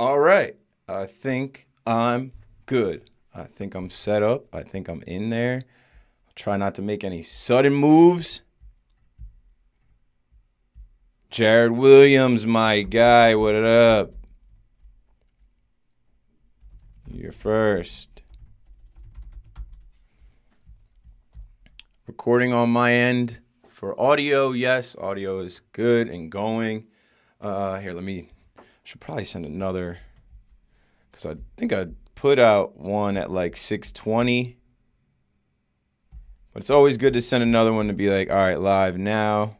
All right. I think I'm good. I think I'm set up. I think I'm in there. I'll try not to make any sudden moves. Jared Williams, my guy. What up? You're first. Recording on my end for audio. Yes, audio is good and going. Here, I should probably send another, because I think I put out one at like 6:20. But it's always good to send another one to be like, all right, live now.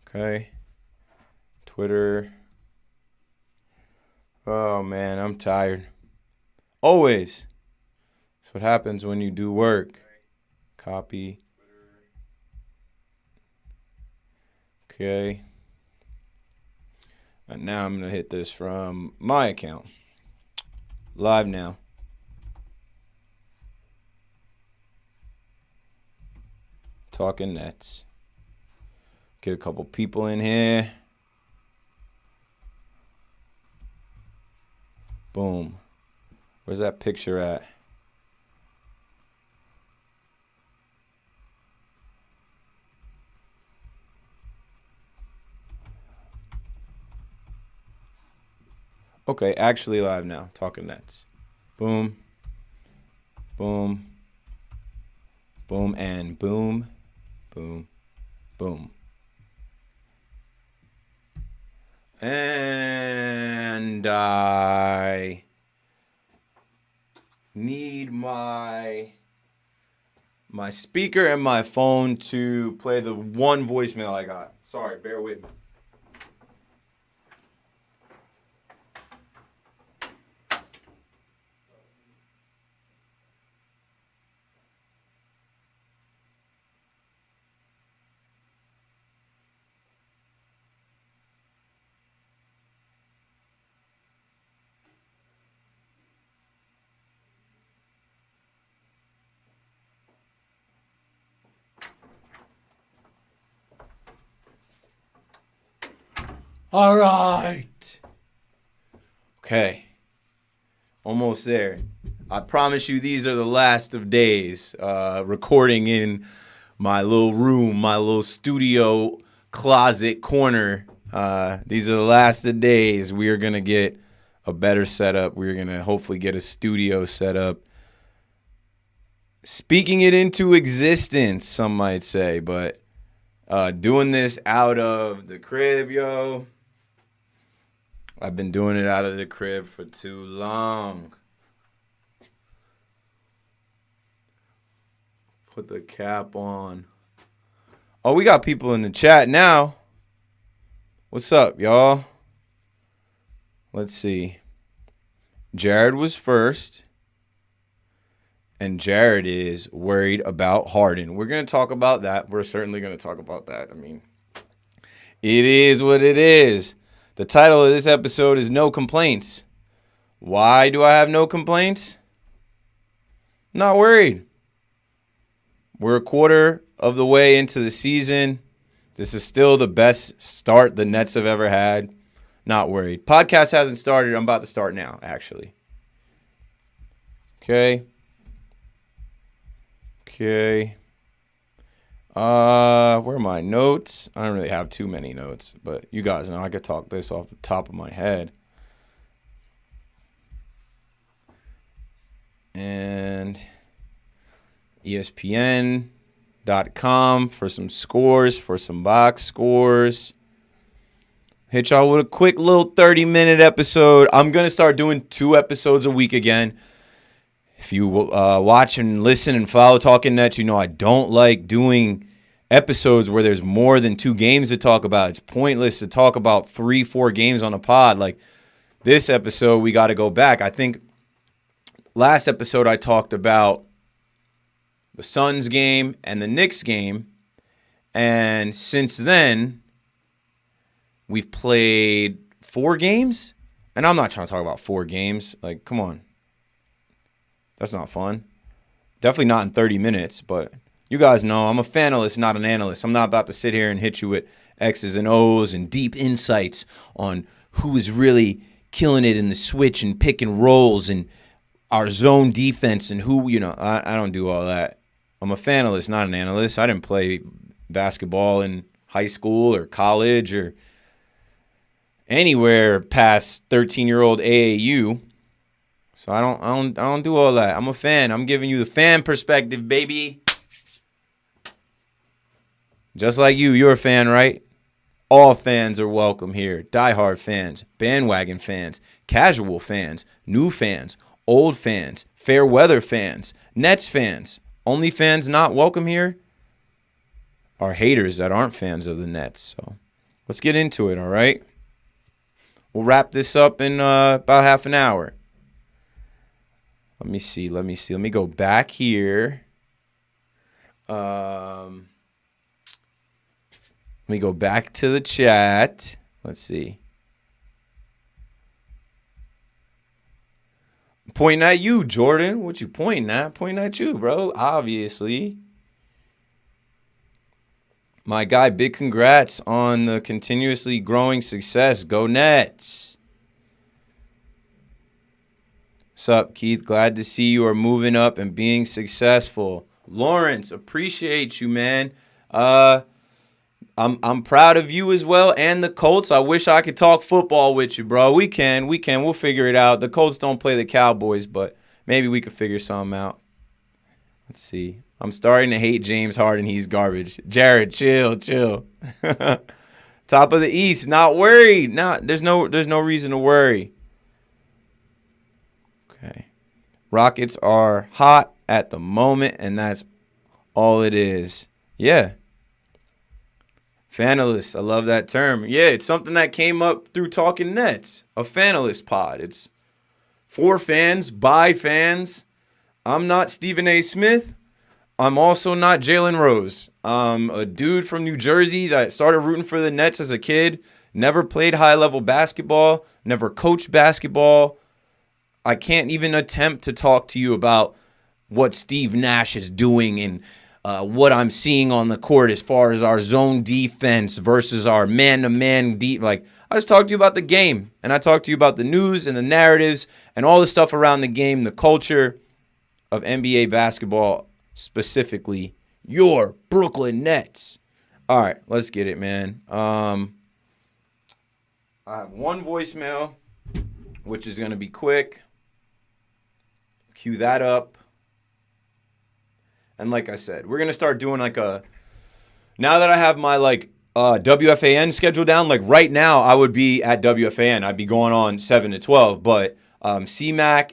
Okay. Twitter. Oh, man, I'm tired. Always. That's what happens when you do work. Copy. Okay. And now I'm going to hit this from my account. Live now. Talking Nets. Get a couple people in here. Boom. Where's that picture at? Okay, actually live now. Talking Nets. Boom. Boom. Boom and boom. Boom. Boom. And I need my speaker and my phone to play the one voicemail I got. Sorry, bear with me. All right. Okay. Almost there. I promise you these are the last of days. Recording in my little room, my little studio closet corner. These are the last of days. We are going to get a better setup. We're going to hopefully get a studio set up. Speaking it into existence, some might say, but doing this out of the crib, yo. I've been doing it out of the crib for too long. Put the cap on. Oh, we got people in the chat now. What's up, y'all? Let's see. Jared was first. And Jared is worried about Harden. We're going to talk about that. We're certainly going to talk about that. I mean, it is what it is. The title of this episode is No Complaints. Why do I have no complaints? Not worried. We're a quarter of the way into the season. This is still the best start the Nets have ever had. Not worried. Podcast hasn't started. I'm about to start now, actually. Okay. Where are my notes? I don't really have too many notes, but you guys know I could talk this off the top of my head. And ESPN.com for some scores, for some box scores. Hit y'all with a quick little 30-minute episode. I'm going to start doing 2 episodes a week again. If you watch and listen and follow Talking Nets, you know I don't like doing episodes where there's more than 2 games to talk about. It's pointless to talk about 3-4 games on a pod. Like this episode, we got to go back. I think last episode I talked about the Suns game and the Knicks game. And since then, we've played 4 games. And I'm not trying to talk about 4 games. Like, come on. That's not fun. Definitely not in 30 minutes, but you guys know I'm a fanalist, not an analyst. I'm not about to sit here and hit you with X's and O's and deep insights on who is really killing it in the switch and pick and rolls and our zone defense and who, I don't do all that. I'm a fanalist, not an analyst. I didn't play basketball in high school or college or anywhere past 13-year-old AAU. So I don't do all that. I'm a fan. I'm giving you the fan perspective, baby. Just like you're a fan, right? All fans are welcome here. Diehard fans, bandwagon fans, casual fans, new fans, old fans, fair weather fans, Nets fans. Only fans not welcome here are haters that aren't fans of the Nets. So let's get into it, all right? We'll wrap this up in about half an hour. Let me see. Let me go back here. Let me go back to the chat. Let's see. Pointing at you, Jordan. What you pointing at? Pointing at you, bro. Obviously. My guy, big congrats on the continuously growing success. Go Nets. What's up, Keith? Glad to see you are moving up and being successful. Lawrence, appreciate you, man. I'm proud of you as well and the Colts. I wish I could talk football with you, bro. We can. We'll figure it out. The Colts don't play the Cowboys, but maybe we could figure something out. Let's see. I'm starting to hate James Harden. He's garbage. Jared, chill. Top of the East, not worried. There's no reason to worry. Okay. Rockets are hot at the moment, and that's all it is. Yeah. Fanalist. I love that term. Yeah, it's something that came up through Talking Nets. A fanalist pod. It's for fans, by fans. I'm not Stephen A. Smith. I'm also not Jalen Rose. I'm a dude from New Jersey that started rooting for the Nets as a kid. Never played high-level basketball. Never coached basketball. I can't even attempt to talk to you about what Steve Nash is doing and what I'm seeing on the court as far as our zone defense versus our man-to-man deep. Like, I just talked to you about the game, and I talked to you about the news and the narratives and all the stuff around the game, the culture of NBA basketball, specifically your Brooklyn Nets. All right, let's get it, man. I have one voicemail, which is going to be quick. Cue that up. And like I said, we're going to start doing now that I have my WFAN schedule down, like right now I would be at WFAN. I'd be going on 7 to 12, but CMAC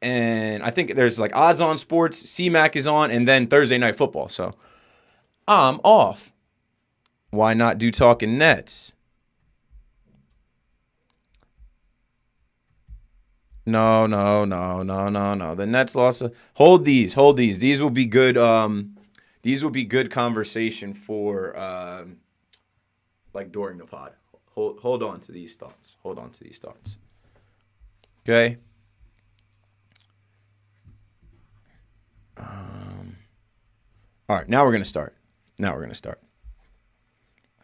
and I think there's like Odds on Sports, CMAC is on, and then Thursday Night Football. So I'm off. Why not do Talking Nets? No. The Nets lost. Hold these. These will be good. These will be good conversation for during the pod. Hold on to these thoughts. Okay. All right. Now we're gonna start.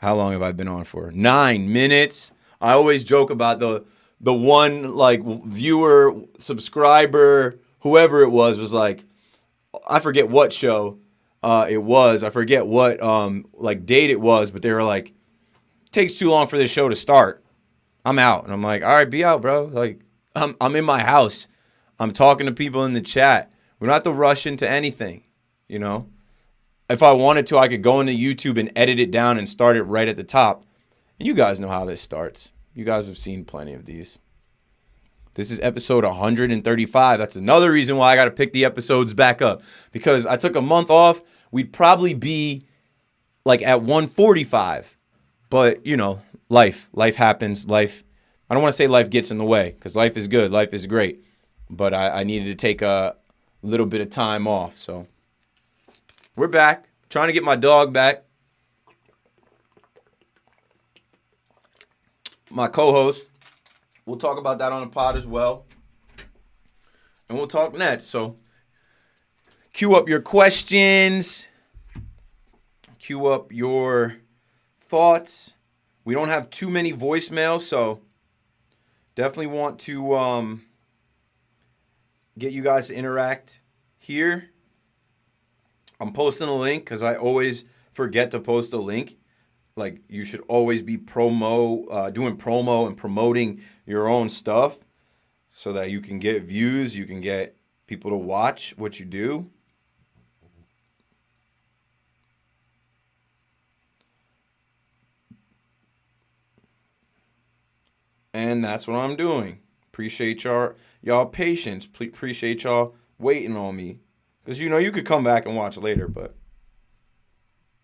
How long have I been on for? 9 minutes. I always joke about the one viewer, subscriber, whoever it was like, I forget what show it was. I forget what date it was, but they were like, it takes too long for this show to start. I'm out. And I'm like, all right, be out, bro. Like, I'm in my house. I'm talking to people in the chat. We don't have to rush into anything, you know? If I wanted to, I could go into YouTube and edit it down and start it right at the top. And you guys know how this starts. You guys have seen plenty of these. This is episode 135. That's another reason why I got to pick the episodes back up. Because I took a month off. We'd probably be at 145. But, life happens. I don't want to say life gets in the way, because life is good. Life is great. But I needed to take a little bit of time off. So we're back. Trying to get my dog back. My co-host. We'll talk about that on the pod as well. And we'll talk Nets. So Queue up your questions. Queue up your thoughts. We don't have too many voicemails, so definitely want to get you guys to interact here. I'm posting a link because I always forget to post a link. Like, you should always be doing promo and promoting your own stuff so that you can get views, you can get people to watch what you do. And that's what I'm doing. Appreciate y'all patience. Appreciate y'all waiting on me. Because, you could come back and watch later, but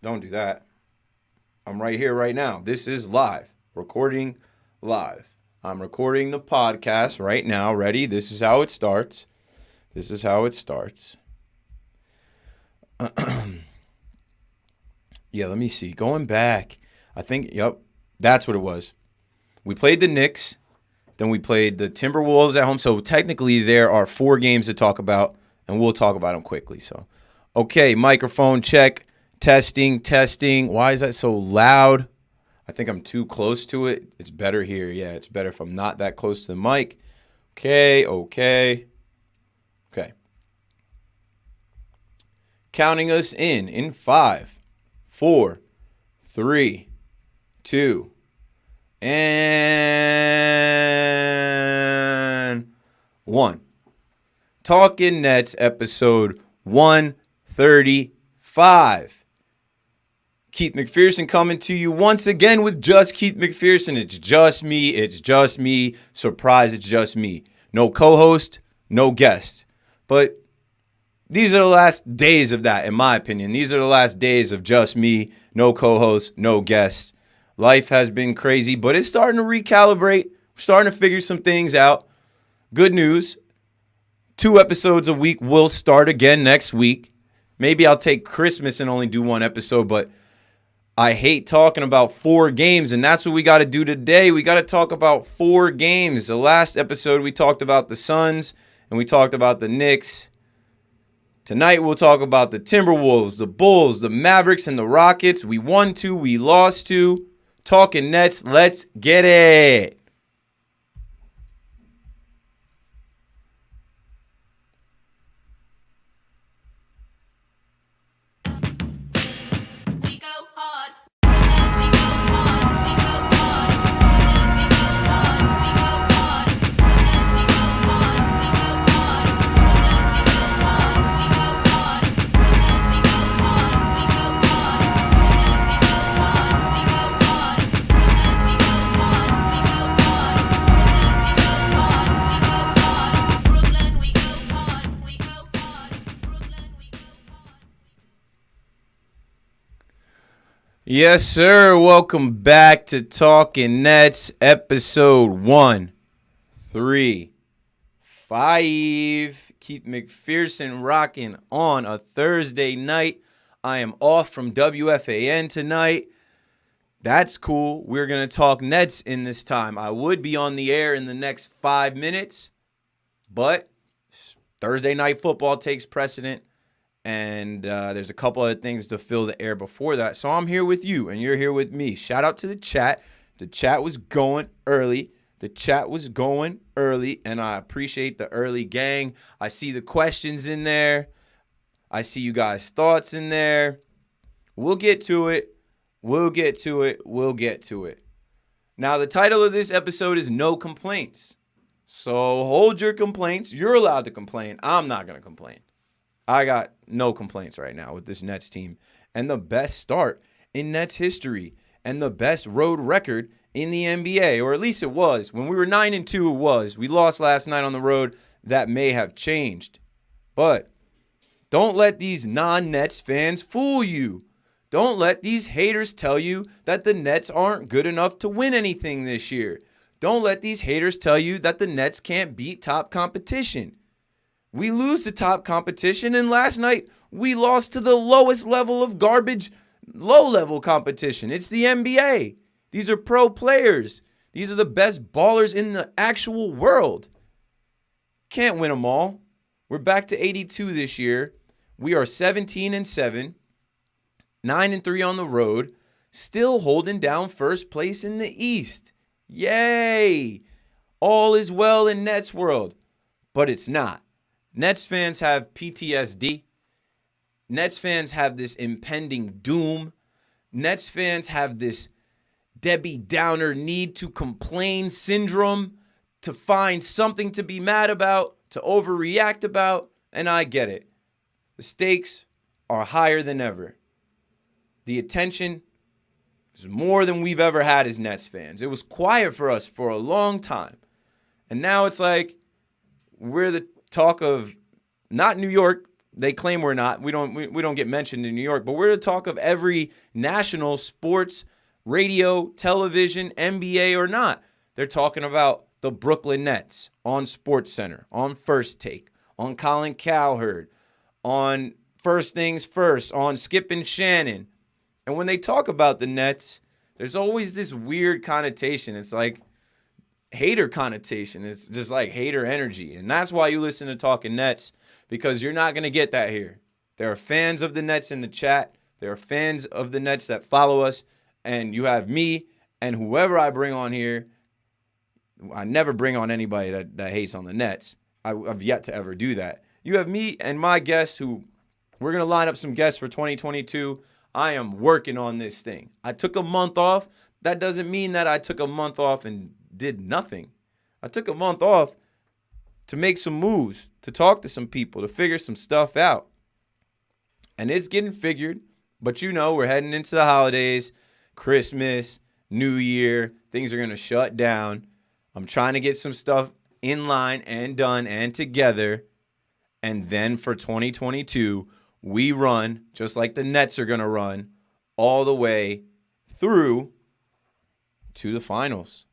don't do that. I'm right here right now. This is live. Recording live. I'm recording the podcast right now. Ready? This is how it starts. Yeah, let me see. Going back. I think, that's what it was. We played the Knicks. Then we played the Timberwolves at home. So technically there are 4 games to talk about, and we'll talk about them quickly. So, okay, microphone check. Testing. Why is that so loud? I think I'm too close to it. It's better here. Yeah, it's better if I'm not that close to the mic. Okay. Counting us in 5, 4, 3, 2, and 1. Talking Nets, episode 135. Keith McPherson coming to you once again with just Keith McPherson. It's just me. Surprise, it's just me. No co-host, no guest. But these are the last days of that, in my opinion. These are the last days of just me, no co-host, no guests. Life has been crazy, but it's starting to recalibrate. We're starting to figure some things out. Good news. 2 episodes a week will start again next week. Maybe I'll take Christmas and only do 1 episode, but I hate talking about 4 games, and that's what we got to do today. We got to talk about 4 games. The last episode, we talked about the Suns, and we talked about the Knicks. Tonight, we'll talk about the Timberwolves, the Bulls, the Mavericks, and the Rockets. We won 2, we lost 2. Talking Nets, let's get it. Yes, sir. Welcome back to Talking Nets, episode 135. Keith McPherson rocking on a Thursday night. I am off from WFAN tonight. That's cool. We're going to talk Nets in this time. I would be on the air in the next 5 minutes, but Thursday night football takes precedent. And there's a couple other things to fill the air before that. So I'm here with you, and you're here with me. Shout out to the chat. The chat was going early. And I appreciate the early gang. I see the questions in there. I see you guys' thoughts in there. We'll get to it. Now, the title of this episode is No Complaints. So hold your complaints. You're allowed to complain. I'm not going to complain. I got no complaints right now with this Nets team. And the best start in Nets history and the best road record in the NBA, or at least it was. When we were 9-2, it was. We lost last night on the road. That may have changed. But don't let these non-Nets fans fool you. Don't let these haters tell you that the Nets aren't good enough to win anything this year. Don't let these haters tell you that the Nets can't beat top competition. We lose to top competition, and last night we lost to the lowest level of garbage, low-level competition. It's the NBA. These are pro players. These are the best ballers in the actual world. Can't win them all. We're back to 82 this year. We are 17-7, 9-3 on the road, still holding down first place in the East. Yay! All is well in Nets world, but it's not. Nets fans have PTSD. Nets fans have this impending doom. Nets fans have this Debbie Downer need to complain syndrome, to find something to be mad about, to overreact about, and I get it. The stakes are higher than ever. The attention is more than we've ever had as Nets fans. It was quiet for us for a long time. And now it's like we're the talk of not New York. They claim we're not. We don't get mentioned in New York, but we're the talk of every national sports, radio, television, NBA or not. They're talking about the Brooklyn Nets on SportsCenter, on First Take, on Colin Cowherd, on First Things First, on Skip and Shannon. And when they talk about the Nets, there's always this weird connotation. It's like hater connotation. It's just like hater energy. And that's why you listen to Talking Nets, because you're not going to get that here. There are fans of the Nets in the chat. There are fans of the Nets that follow us. And you have me and whoever I bring on here. I never bring on anybody that hates on the Nets. I've yet to ever do that. You have me and my guests who we're going to line up some guests for 2022. I am working on this thing. I took a month off. That doesn't mean that I took a month off and did nothing. I took a month off to make some moves, to talk to some people, to figure some stuff out. And it's getting figured. But you know, we're heading into the holidays, Christmas, New Year. Things are going to shut down. I'm trying to get some stuff in line and done and together. And then for 2022, we run, just like the Nets are going to run, all the way through to the finals.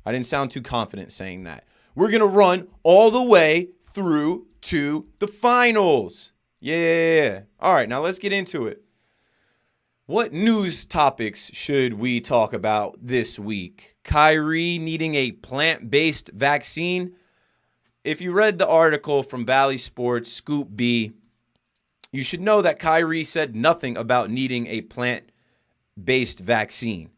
I didn't sound too confident saying that. We're going to run all the way through to the finals. Yeah. All right, now let's get into it. What news topics should we talk about this week? Kyrie needing a plant-based vaccine. If you read the article from Bally Sports, Scoop B, you should know that Kyrie said nothing about needing a plant-based vaccine.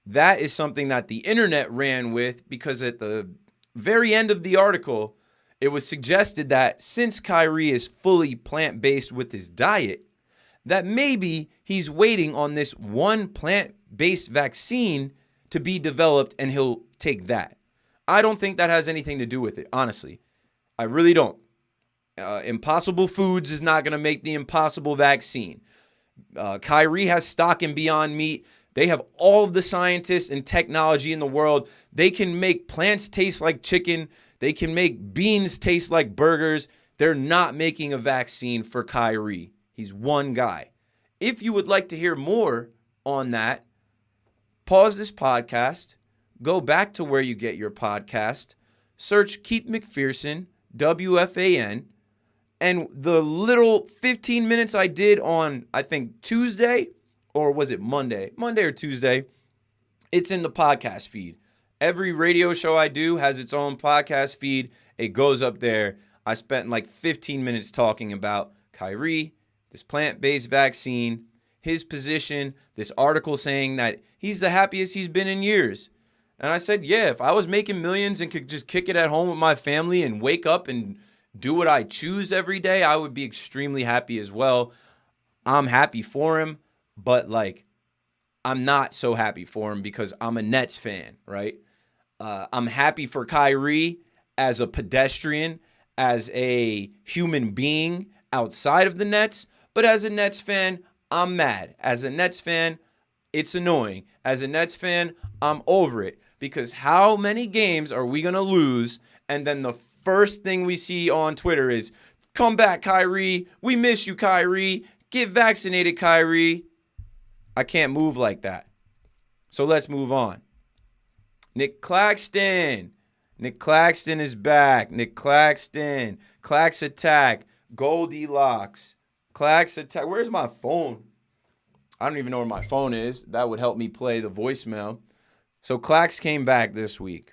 That is something that the internet ran with because at the very end of the article, it was suggested that since Kyrie is fully plant-based with his diet, that maybe he's waiting on this one plant-based vaccine to be developed and he'll take that. I don't think that has anything to do with it, honestly. I really don't. Impossible Foods is not going to make the Impossible vaccine. Kyrie has stock in Beyond Meat. They have all of the scientists and technology in the world. They can make plants taste like chicken. They can make beans taste like burgers. They're not making a vaccine for Kyrie. He's one guy. If you would like to hear more on that, pause this podcast, go back to where you get your podcast, search Keith McPherson, WFAN, and the little 15 minutes I did on, I think, Tuesday, or was it Monday? Monday or Tuesday, it's in the podcast feed. Every radio show I do has its own podcast feed. It goes up there. I spent like 15 minutes talking about Kyrie, this plant-based vaccine, his position, this article saying that he's the happiest he's been in years. And I said, yeah, if I was making millions and could just kick it at home with my family and wake up and do what I choose every day, I would be extremely happy as well. I'm happy for him, but like, I'm not so happy for him because I'm a Nets fan, right? I'm happy for Kyrie as a pedestrian, as a human being outside of the Nets, but as a Nets fan, I'm mad. As a Nets fan, it's annoying. As a Nets fan, I'm over it because how many games are we going to lose and then the first thing we see on Twitter is, come back, Kyrie. We miss you, Kyrie. Get vaccinated, Kyrie. I can't move like that. So let's move on. Nick Claxton. Nick Claxton is back. Nick Claxton. Clax attack. Goldilocks. Clax attack. Where's my phone? I don't even know where my phone is. That would help me play the voicemail. So Clax came back this week.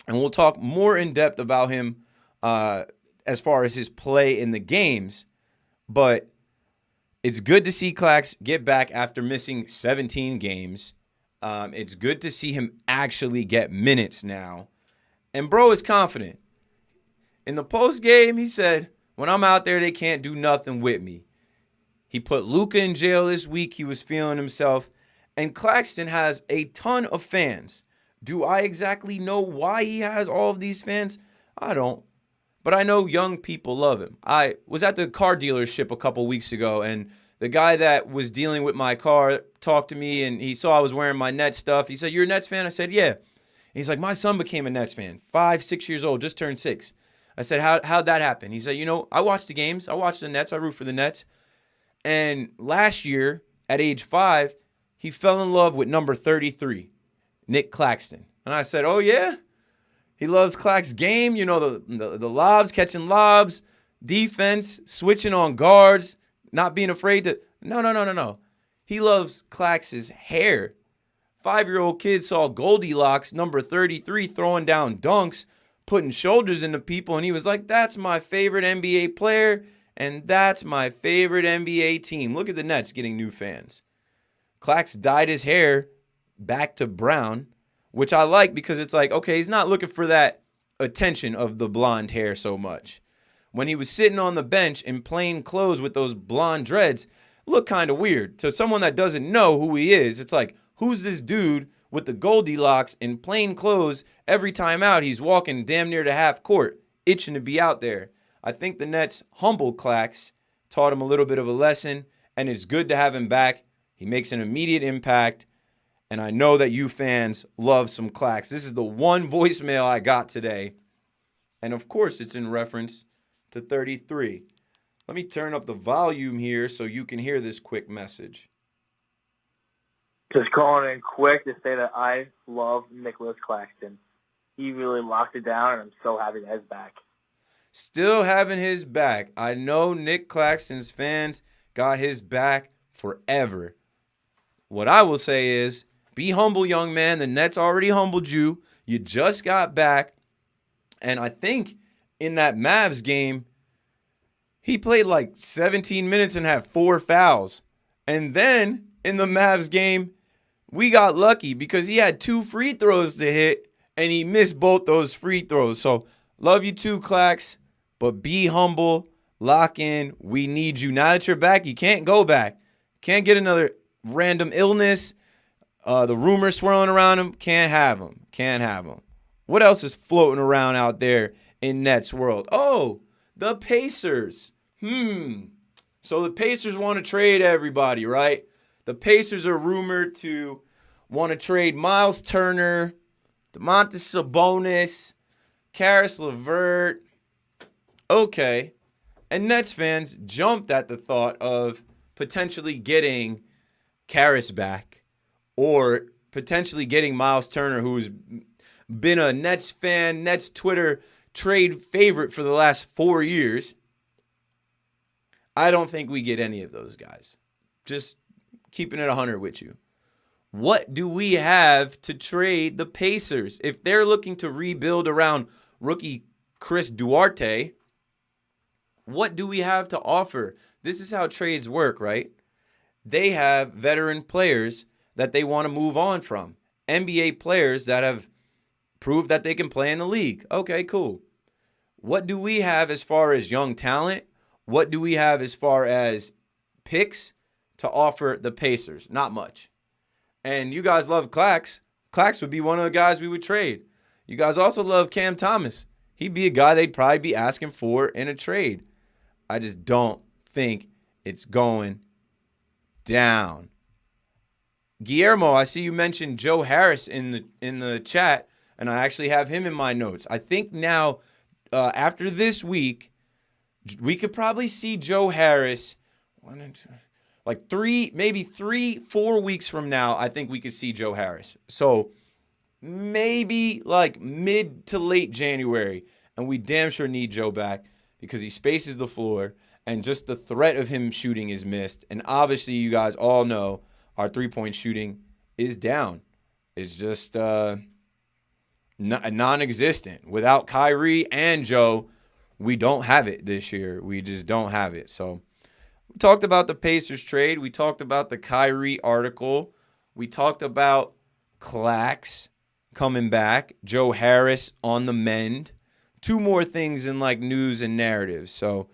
And we'll talk more in depth about him as far as his play in the games. But it's good to see Clax get back after missing 17 games. It's good to see him actually get minutes now. And bro is confident. In the post game, he said, when I'm out there, they can't do nothing with me. He put Luka in jail this week. He was feeling himself. And Claxton has a ton of fans. Do I exactly know why he has all of these fans? I don't. But I know young people love him. I was at the car dealership a couple weeks ago, and the guy that was dealing with my car talked to me, and he saw I was wearing my Nets stuff. He said, "You're a Nets fan?" I said, "Yeah." He's like, "My son became a Nets fan. 5, 6 years old, just turned 6. I said, how'd that happen? He said, I watch the games. I watch the Nets. I root for the Nets. And last year, at age 5, he fell in love with number 33, Nick Claxton. And I said, oh, yeah? He loves Clax's game, the lobs, catching lobs, defense, switching on guards, not being afraid to. No. He loves Clax's hair. 5-year-old kid saw Goldilocks, number 33, throwing down dunks, putting shoulders into people, and he was like, that's my favorite NBA player, and that's my favorite NBA team. Look at the Nets getting new fans. Clax dyed his hair back to brown, which I like because it's like, okay, he's not looking for that attention of the blonde hair so much. When he was sitting on the bench in plain clothes with those blonde dreads, it looked kind of weird. To someone that doesn't know who he is, it's like, who's this dude with the Goldilocks in plain clothes every time out? He's walking damn near to half court, itching to be out there. I think the Nets humbled Clax, taught him a little bit of a lesson, and it's good to have him back. He makes an immediate impact, and I know that you fans love some Clax. This is the one voicemail I got today, and of course it's in reference to 33. Let me turn up the volume here so you can hear this quick message. Just calling in quick to say that I love Nicholas Claxton. He really locked it down, and I'm so happy that he's back. Still having his back. I know Nick Claxton's fans got his back forever. What I will say is, be humble, young man. The Nets already humbled you. You just got back. And I think in that Mavs game, he played like 17 minutes and had 4 fouls. And then in the Mavs game, we got lucky because he had 2 free throws to hit, and he missed both those free throws. So, love you too, Clax, but be humble, lock in. We need you. Now that you're back, you can't go back. Can't get another random illness. The rumors swirling around him, can't have him. What else is floating around out there in Nets world? Oh, the Pacers. So the Pacers want to trade everybody, right? The Pacers are rumored to want to trade Miles Turner, Domantas Sabonis, Karis LeVert. Okay. And Nets fans jumped at the thought of potentially getting Karis back or potentially getting Miles Turner, who's been a Nets fan, Nets Twitter trade favorite for the last 4 years. I don't think we get any of those guys. Just keeping it 100 with you. What do we have to trade the Pacers? If they're looking to rebuild around rookie Chris Duarte, what do we have to offer? This is how trades work, right? They have veteran players that they want to move on from. NBA players that have proved that they can play in the league. Okay, cool. What do we have as far as young talent? What do we have as far as picks to offer the Pacers? Not much. And you guys love Clax. Clax would be one of the guys we would trade. You guys also love Cam Thomas. He'd be a guy they'd probably be asking for in a trade. I just don't think it's going down. Guillermo, I see you mentioned Joe Harris in the chat, and I actually have him in my notes. I think now, after this week, we could probably see Joe Harris 1 and 2, like 3-4 weeks from now. I think we could see Joe Harris. So maybe like mid to late January, and we damn sure need Joe back because he spaces the floor, and just the threat of him shooting is missed. And obviously, you guys all know our 3-point shooting is down. It's just non-existent. Without Kyrie and Joe, we don't have it this year. We just don't have it. So We talked about the Pacers trade. We talked about the Kyrie article. We talked about Clax coming back. Joe Harris on the mend. Two more things in like news and narratives. So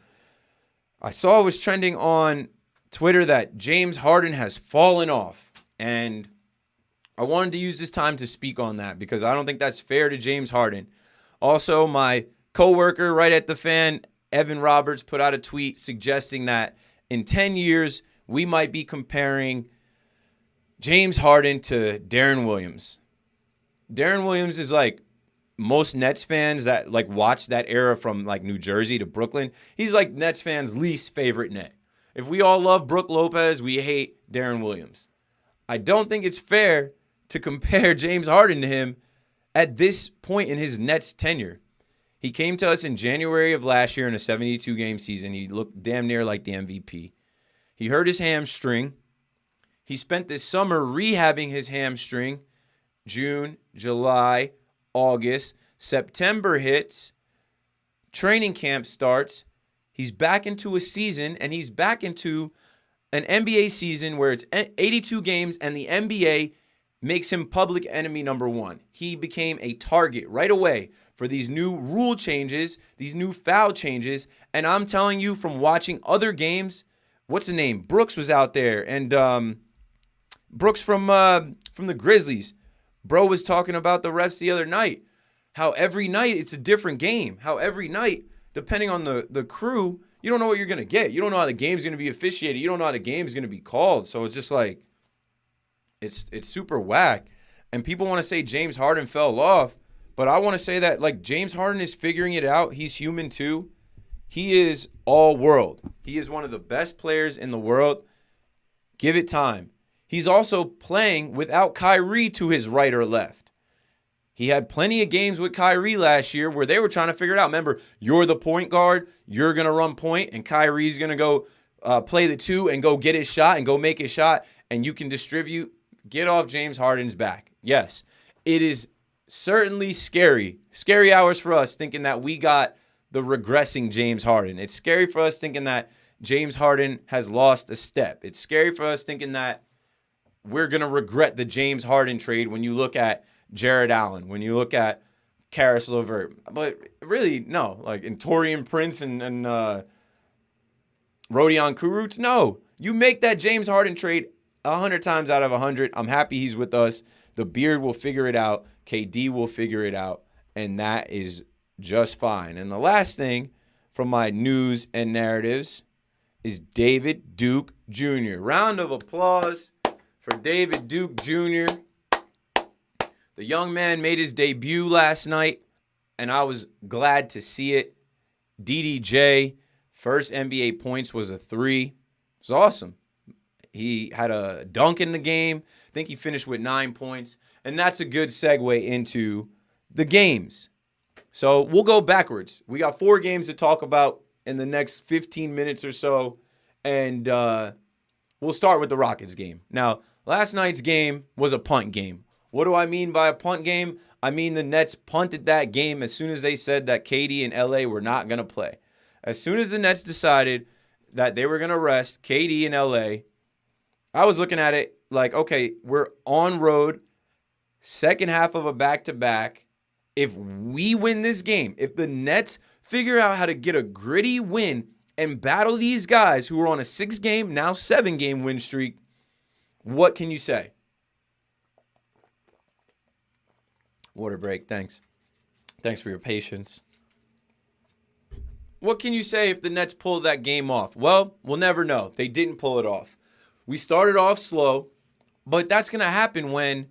I saw it was trending on Twitter that James Harden has fallen off. And I wanted to use this time to speak on that because I don't think that's fair to James Harden. Also, my coworker right at the Fan, Evan Roberts, put out a tweet suggesting that in 10 years, we might be comparing James Harden to Darren Williams. Darren Williams is like most Nets fans that like watch that era from like New Jersey to Brooklyn. He's like Nets fans' least favorite Net. If we all love Brook Lopez, we hate Darren Williams. I don't think it's fair to compare James Harden to him at this point in his Nets tenure. He came to us in January of last year in a 72-game season. He looked damn near like the MVP. He hurt his hamstring. He spent this summer rehabbing his hamstring. June, July, August. September hits. Training camp starts. He's back into a season, and he's back into an NBA season where it's 82 games, and the NBA makes him public enemy number one. He became a target right away for these new rule changes, these new foul changes. And I'm telling you from watching other games, what's the name? Brooks was out there. And Brooks from the Grizzlies. Bro was talking about the refs the other night. How every night it's a different game. How every night, depending on the crew, you don't know what you're going to get. You don't know how the game's going to be officiated. You don't know how the game's going to be called. So it's just like, it's super whack. And people want to say James Harden fell off. But I want to say that, like, James Harden is figuring it out. He's human, too. He is all world. He is one of the best players in the world. Give it time. He's also playing without Kyrie to his right or left. He had plenty of games with Kyrie last year where they were trying to figure it out. Remember, you're the point guard. You're going to run point, and Kyrie's going to go play the two and go get his shot and go make his shot, and you can distribute. Get off James Harden's back. Yes, it is certainly scary hours for us thinking that we got the regressing James Harden. It's scary for us thinking that James Harden has lost a step. It's scary for us thinking that we're going to regret the James Harden trade when you look at Jared Allen, when you look at Karis LeVert. But really, no. Like, in Taurean Prince and Rodion Kurucs, no. You make that James Harden trade 100 times out of 100. I'm happy he's with us. The beard will figure it out. KD will figure it out. And that is just fine. And the last thing from my news and narratives is David Duke Jr. Round of applause for David Duke Jr. The young man made his debut last night, and I was glad to see it. DDJ, first NBA points was a 3. It was awesome. He had a dunk in the game. I think he finished with 9 points. And that's a good segue into the games. So we'll go backwards. We got 4 games to talk about in the next 15 minutes or so. And we'll start with the Rockets game. Now, last night's game was a punt game. What do I mean by a punt game? I mean the Nets punted that game as soon as they said that KD and LA were not going to play. As soon as the Nets decided that they were going to rest KD and LA, I was looking at it like, okay, we're on road, second half of a back-to-back. If we win this game, if the Nets figure out how to get a gritty win and battle these guys who are on a 6-game, now 7-game win streak, what can you say? Water break, thanks. Thanks for your patience. What can you say if the Nets pull that game off? Well, we'll never know. They didn't pull it off. We started off slow, but that's going to happen when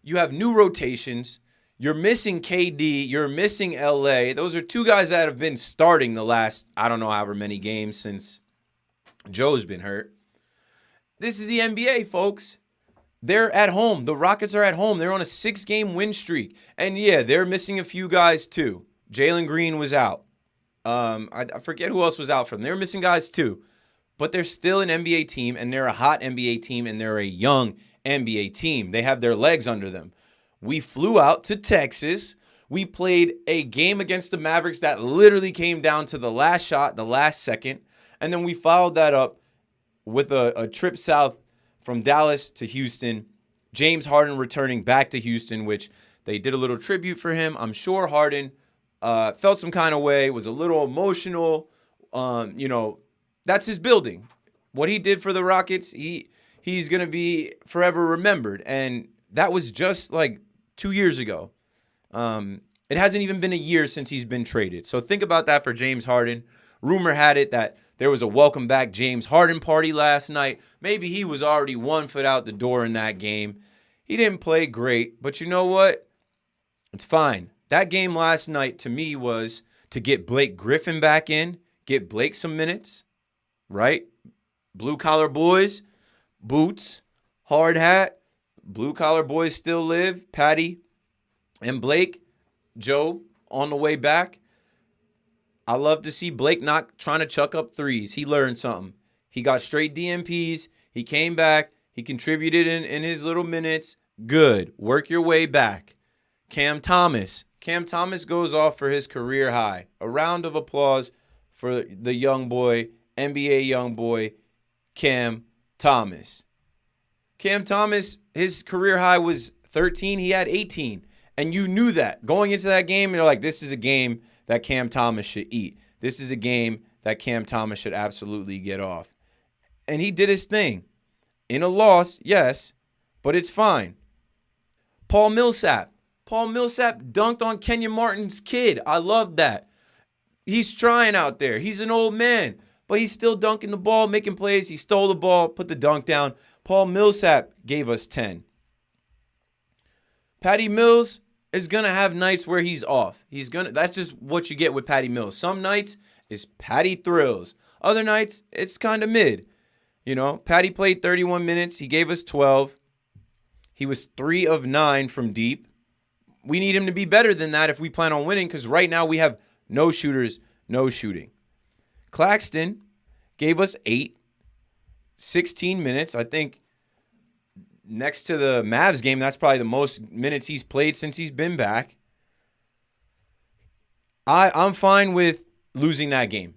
you have new rotations. You're missing KD. You're missing LA. Those are 2 guys that have been starting the last, I don't know, however many games since Joe's been hurt. This is the NBA, folks. They're at home. The Rockets are at home. They're on a 6-game win streak. And, yeah, they're missing a few guys, too. Jalen Green was out. I forget who else was out from them. They were missing guys, too. But they're still an NBA team, and they're a hot NBA team, and they're a young NBA team. They have their legs under them. We flew out to Texas. We played a game against the Mavericks that literally came down to the last shot, the last second. And then we followed that up with a trip south from Dallas to Houston. James Harden returning back to Houston, which they did a little tribute for him. I'm sure Harden felt some kind of way, was a little emotional. That's his building. What he did for the Rockets, he's going to be forever remembered. And that was just like 2 years ago. It hasn't even been a year since he's been traded. So think about that for James Harden. Rumor had it that there was a welcome back James Harden party last night. Maybe he was already 1 foot out the door in that game. He didn't play great, but you know what? It's fine. That game last night to me was to get Blake Griffin back in, get Blake some minutes, right? Blue collar boys, boots, hard hat. Blue collar boys still live. Patty and Blake, Joe on the way back. I love to see Blake not trying to chuck up threes. He learned something. He got straight DMPs. He came back. He contributed in his little minutes. Good. Work your way back. Cam Thomas. Cam Thomas goes off for his career high. A round of applause for the young boy, NBA young boy, Cam Thomas. Cam Thomas, his career high was 13. He had 18. And you knew that. Going into that game, you're like, this is a game that Cam Thomas should eat. This is a game that Cam Thomas should absolutely get off. And he did his thing. In a loss, yes, but it's fine. Paul Millsap. Paul Millsap dunked on Kenyon Martin's kid. I love that. He's trying out there. He's an old man, but he's still dunking the ball, making plays. He stole the ball, put the dunk down. Paul Millsap gave us 10. Patty Mills is going to have nights where he's off. That's just what you get with Patty Mills. Some nights is Patty thrills. Other nights, it's kind of mid. Patty played 31 minutes. He gave us 12. He was 3 of 9 from deep. We need him to be better than that if we plan on winning, because right now we have no shooters, no shooting. Claxton gave us 8, 16 minutes. I think next to the Mavs game, that's probably the most minutes he's played since he's been back. I'm fine with losing that game.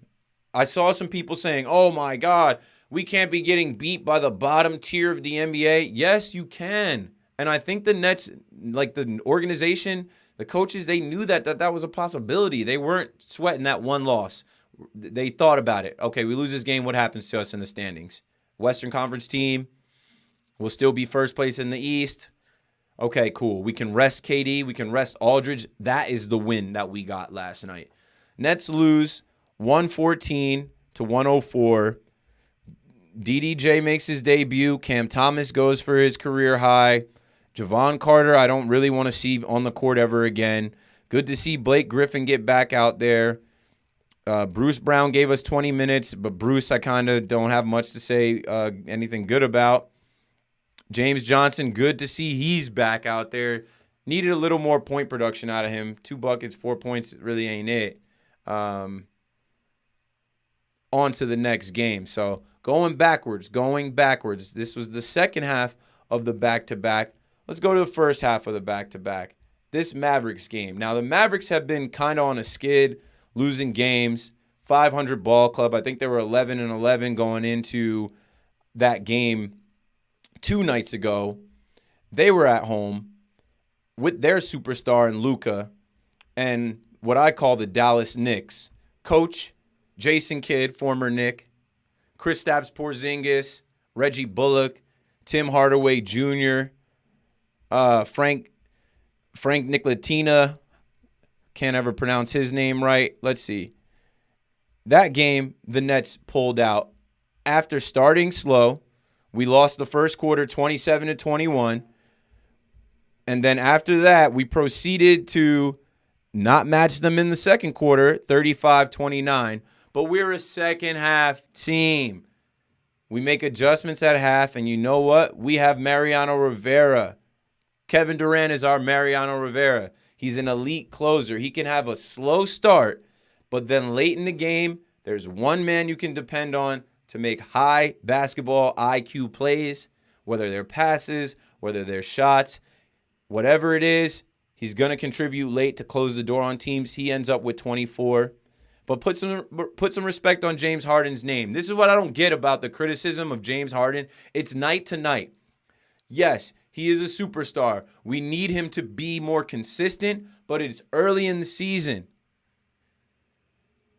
I saw some people saying, oh my God, we can't be getting beat by the bottom tier of the NBA. Yes, you can. And I think the Nets, like the organization, the coaches, they knew that was a possibility. They weren't sweating that one loss. They thought about it. Okay, we lose this game. What happens to us in the standings? Western Conference team will still be first place in the East. Okay, cool. We can rest KD. We can rest Aldridge. That is the win that we got last night. Nets lose 114 to 104. DDJ makes his debut. Cam Thomas goes for his career high. Javon Carter, I don't really want to see on the court ever again. Good to see Blake Griffin get back out there. Bruce Brown gave us 20 minutes, but Bruce, I kind of don't have much to say anything good about. James Johnson, good to see he's back out there. Needed a little more point production out of him. 2 buckets, 4 points, really ain't it. On to the next game. So going backwards. This was the second half of the back-to-back. Let's go to the first half of the back-to-back. This Mavericks game. Now, the Mavericks have been kind of on a skid, losing games. 500 ball club. I think they were 11-11 going into that game 2 nights ago. They were at home with their superstar in Luka and what I call the Dallas Knicks. Coach Jason Kidd, former Knick, Kristaps Porzingis, Reggie Bullock, Tim Hardaway Jr., Frank Ntilikina, can't ever pronounce his name right. Let's see. That game, the Nets pulled out. After starting slow, we lost the first quarter 27-21. And then after that, we proceeded to not match them in the second quarter, 35-29. But we're a second half team. We make adjustments at half, and you know what? We have Mariano Rivera. Kevin Durant is our Mariano Rivera. He's an elite closer. He can have a slow start, but then late in the game, there's one man you can depend on to make high basketball IQ plays, whether they're passes, whether they're shots, whatever it is, he's going to contribute late to close the door on teams. He ends up with 24. But put some respect on James Harden's name. This is what I don't get about the criticism of James Harden. It's night to night. Yes, he is a superstar. We need him to be more consistent, but it's early in the season.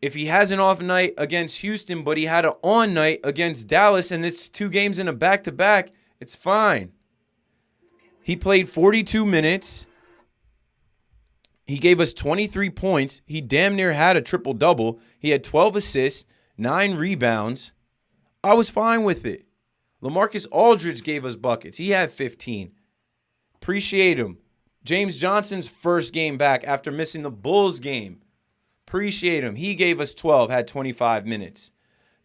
If he has an off night against Houston, but he had an on night against Dallas, and it's 2 games in a back-to-back, it's fine. He played 42 minutes. He gave us 23 points. He damn near had a triple-double. He had 12 assists, 9 rebounds. I was fine with it. LaMarcus Aldridge gave us buckets. He had 15. Appreciate him. James Johnson's first game back after missing the Bulls game. Appreciate him. He gave us 12, had 25 minutes.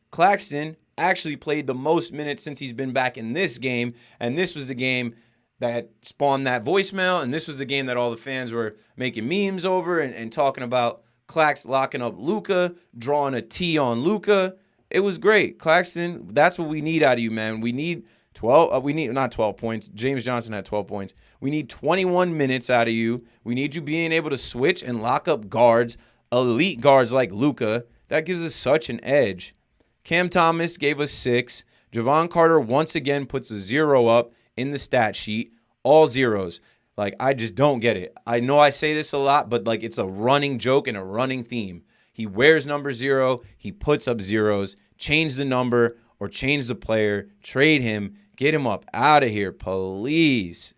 Claxton actually played the most minutes since he's been back in this game, and this was the game that spawned that voicemail, and this was the game that all the fans were making memes over and talking about Clax locking up Luka, drawing a T on Luka. It was great. Claxton, that's what we need out of you, man. We need 12. We need not 12 points. James Johnson had 12 points. We need 21 minutes out of you. We need you being able to switch and lock up guards, elite guards like Luka. That gives us such an edge. Cam Thomas gave us 6. Javon Carter once again puts a 0 up in the stat sheet. All zeros. Like, I just don't get it. I know I say this a lot, but like it's a running joke and a running theme. He wears number 0. He puts up zeros. Change the number or change the player. Trade him. Get him up out of here, please.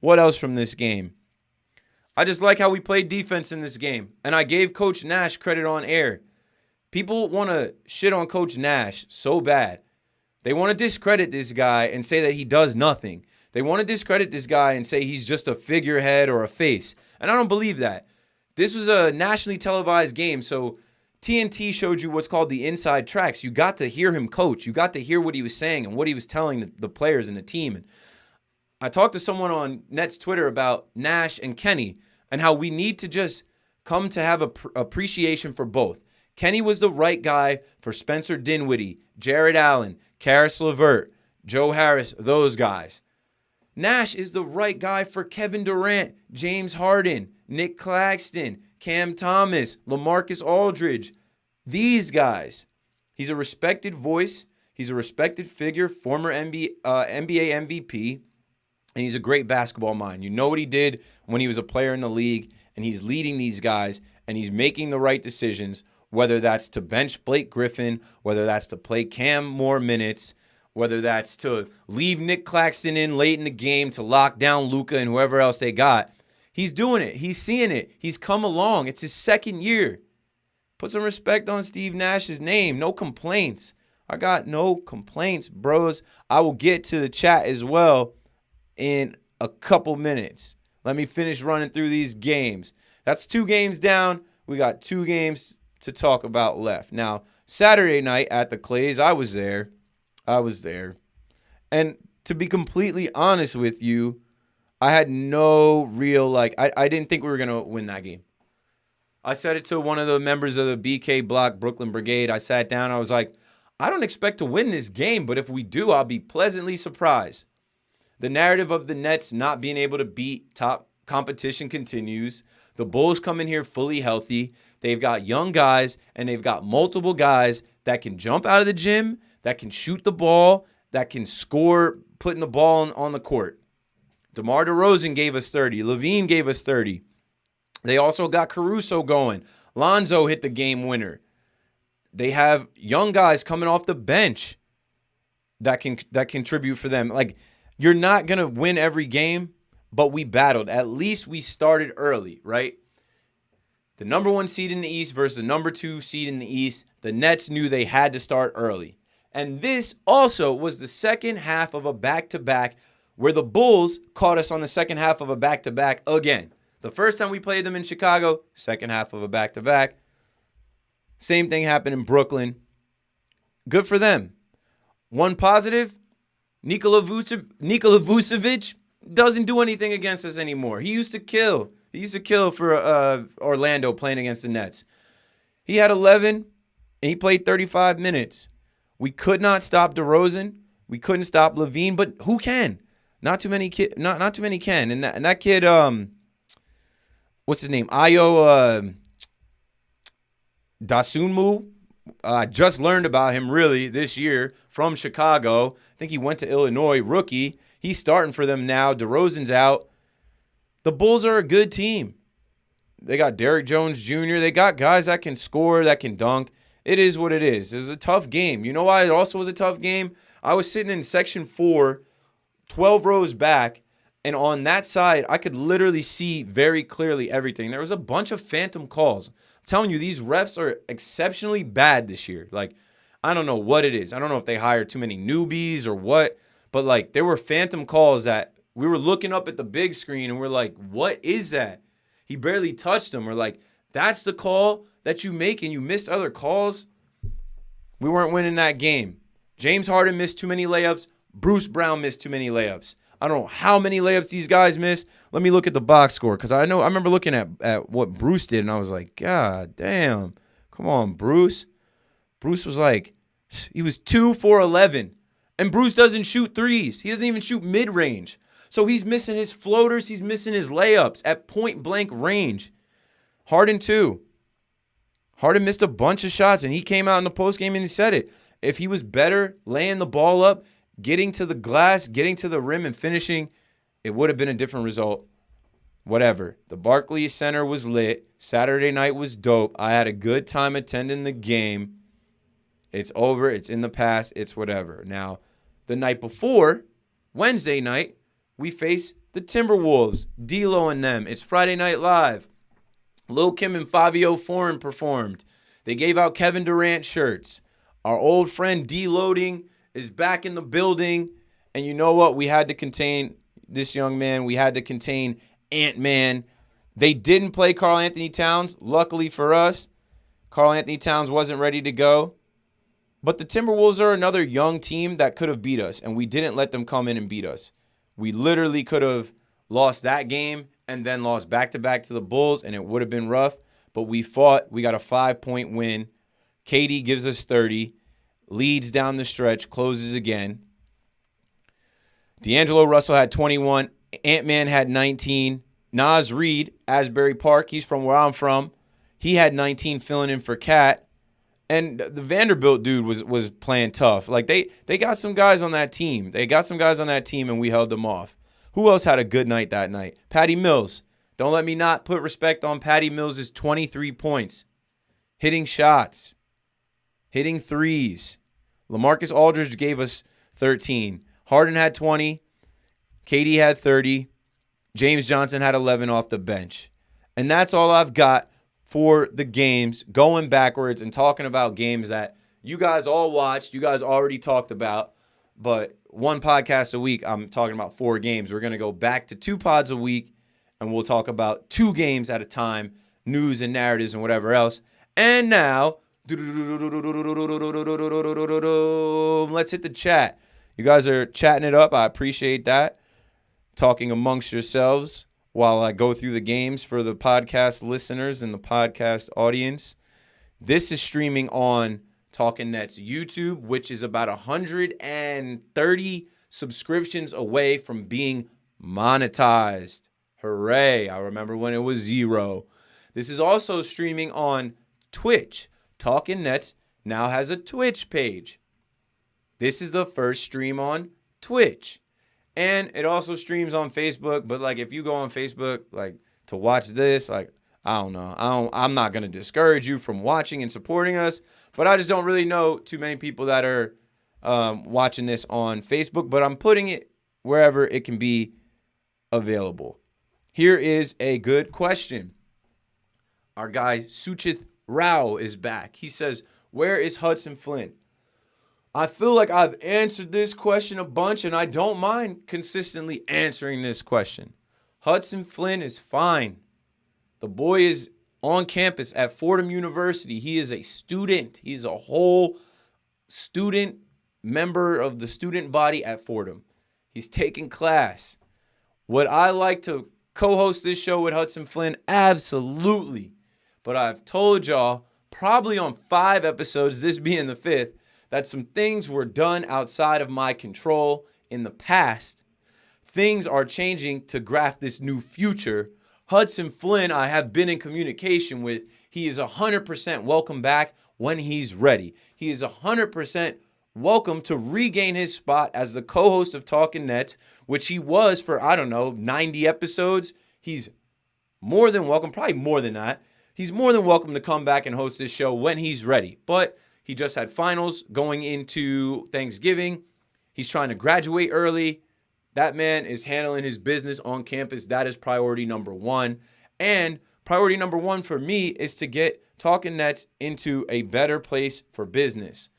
What else from this game? I just like how we played defense in this game. And I gave Coach Nash credit on air. People want to shit on Coach Nash so bad. They want to discredit this guy and say that he does nothing. They want to discredit this guy and say he's just a figurehead or a face. And I don't believe that. This was a nationally televised game, so TNT showed you what's called the inside tracks. You got to hear him coach. You got to hear what he was saying and what he was telling the players and the team. And I talked to someone on Nets Twitter about Nash and Kenny and how we need to just come to have appreciation for both. Kenny was the right guy for Spencer Dinwiddie, Jared Allen, Karis LeVert, Joe Harris, those guys. Nash is the right guy for Kevin Durant, James Harden, Nick Claxton, Cam Thomas, LaMarcus Aldridge. These guys. He's a respected voice. He's a respected figure, former NBA MVP, and he's a great basketball mind. You know what he did when he was a player in the league, and he's leading these guys, and he's making the right decisions, whether that's to bench Blake Griffin, whether that's to play Cam more minutes, whether that's to leave Nick Claxton in late in the game to lock down Luka and whoever else they got. He's doing it. He's seeing it. He's come along. It's his second year. Put some respect on Steve Nash's name. No complaints. I got no complaints, bros. I will get to the chat as well in a couple minutes. Let me finish running through these games. That's 2 games down. We got 2 games to talk about left. Now, Saturday night at the Clays, I was there. And to be completely honest with you, I had no real, I didn't think we were going to win that game. I said it to one of the members of the BK Block Brooklyn Brigade. I sat down. I was like, I don't expect to win this game, but if we do, I'll be pleasantly surprised. The narrative of the Nets not being able to beat top competition continues. The Bulls come in here fully healthy. They've got young guys, and they've got multiple guys that can jump out of the gym, that can shoot the ball, that can score, putting the ball on the court. DeMar DeRozan gave us 30. LaVine gave us 30. They also got Caruso going. Lonzo hit the game winner. They have young guys coming off the bench that contribute for them. Like, you're not going to win every game, but we battled. At least we started early, right? The number 1 seed in the East versus the number 2 seed in the East. The Nets knew they had to start early. And this also was the second half of a back-to-back where the Bulls caught us on the second half of a back-to-back again. The first time we played them in Chicago, second half of a back-to-back. Same thing happened in Brooklyn. Good for them. One positive, Nikola Vucevic doesn't do anything against us anymore. He used to kill. He used to kill for Orlando playing against the Nets. He had 11, and he played 35 minutes. We could not stop DeRozan. We couldn't stop LaVine, but who can? Not too many not too many can. And that kid, what's his name? Ayo. Dasunmu, I just learned about him really this year from Chicago. I think he went to Illinois, rookie. He's starting for them now. DeRozan's out. The Bulls are a good team. They got Derrick Jones Jr. They got guys that can score, that can dunk. It is what it is. It was a tough game. You know why it also was a tough game? I was sitting in section 4, 12 rows back, and on that side, I could literally see very clearly everything. There was a bunch of phantom calls. I'm telling you, these refs are exceptionally bad this year. Like, I don't know what it is. I don't know if they hired too many newbies or what, but, like, there were phantom calls that we were looking up at the big screen, and we're like, what is that? He barely touched him. We're like, that's the call that you make and you missed other calls? We weren't winning that game. James Harden missed too many layups. Bruce Brown missed too many layups. I don't know how many layups these guys missed. Let me look at the box score because I remember looking at what Bruce did, and I was like, God damn. Come on, Bruce. Bruce was like, he was 2 for 11. And Bruce doesn't shoot threes. He doesn't even shoot mid-range. So he's missing his floaters. He's missing his layups at point-blank range. Harden, too. Harden missed a bunch of shots, and he came out in the postgame and he said it. If he was better laying the ball up, getting to the glass, getting to the rim, and finishing, it would have been a different result. Whatever. The Barclays Center was lit. Saturday night was dope. I had a good time attending the game. It's over. It's in the past. It's whatever. Now, the night before, Wednesday night, we face the Timberwolves, D-Lo and them. It's Friday Night Live. Lil' Kim and Fabio Foreign performed. They gave out Kevin Durant shirts. Our old friend D-Loading is back in the building. And you know what? We had to contain this young man. We had to contain Ant-Man. They didn't play Karl Anthony Towns. Luckily for us, Karl Anthony Towns wasn't ready to go. But the Timberwolves are another young team that could have beat us, and we didn't let them come in and beat us. We literally could have lost that game and then lost back-to-back to the Bulls, and it would have been rough. But we fought. We got a 5-point win. KD gives us 30, leads down the stretch, closes again. D'Angelo Russell had 21. Ant-Man had 19. Naz Reid, Asbury Park, he's from where I'm from. He had 19 filling in for Cat. And the Vanderbilt dude was playing tough. Like, they got some guys on that team. And we held them off. Who else had a good night that night? Patty Mills. Don't let me not put respect on Patty Mills' 23 points. Hitting shots. Hitting threes. LaMarcus Aldridge gave us 13. Harden had 20. KD had 30. James Johnson had 11 off the bench. And that's all I've got for the games, going backwards and talking about games that you guys all watched, you guys already talked about, but one podcast a week, I'm talking about 4 games. We're going to go back to 2 pods a week, and we'll talk about 2 games at a time, news and narratives and whatever else. And now, let's hit the chat. You guys are chatting it up. I appreciate that. Talking amongst yourselves while I go through the games for the podcast listeners and the podcast audience. This is streaming on Talking Nets YouTube, which is about 130 subscriptions away from being monetized. Hooray. I remember when it was 0. This is also streaming on Twitch. Talking Nets now has a Twitch page. This is the first stream on Twitch. And it also streams on Facebook, but like if you go on Facebook like to watch this, like I don't know. I'm not going to discourage you from watching and supporting us, but I just don't really know too many people that are watching this on Facebook, but I'm putting it wherever it can be available. Here is a good question. Our guy Suchith Rao is back. He says, "Where is Hudson Flynn?" I feel like I've answered this question a bunch, and I don't mind consistently answering this question. Hudson Flynn is fine. The boy is on campus at Fordham University. He is a student. He's a whole student member of the student body at Fordham. He's taking class. Would I like to co-host this show with Hudson Flynn? Absolutely. But I've told y'all, probably on 5 episodes, this being the 5th, that some things were done outside of my control in the past. Things are changing to graft this new future. Hudson Flynn, I have been in communication with. He is 100% welcome back when he's ready. He is 100% welcome to regain his spot as the co-host of Talking Nets, which he was for, 90 episodes. He's more than welcome, probably more than that. He's more than welcome to come back and host this show when he's ready. But he just had finals going into Thanksgiving. He's trying to graduate early. That man is handling his business on campus. That is priority number one. And priority number one for me is to get Talking Nets into a better place for business.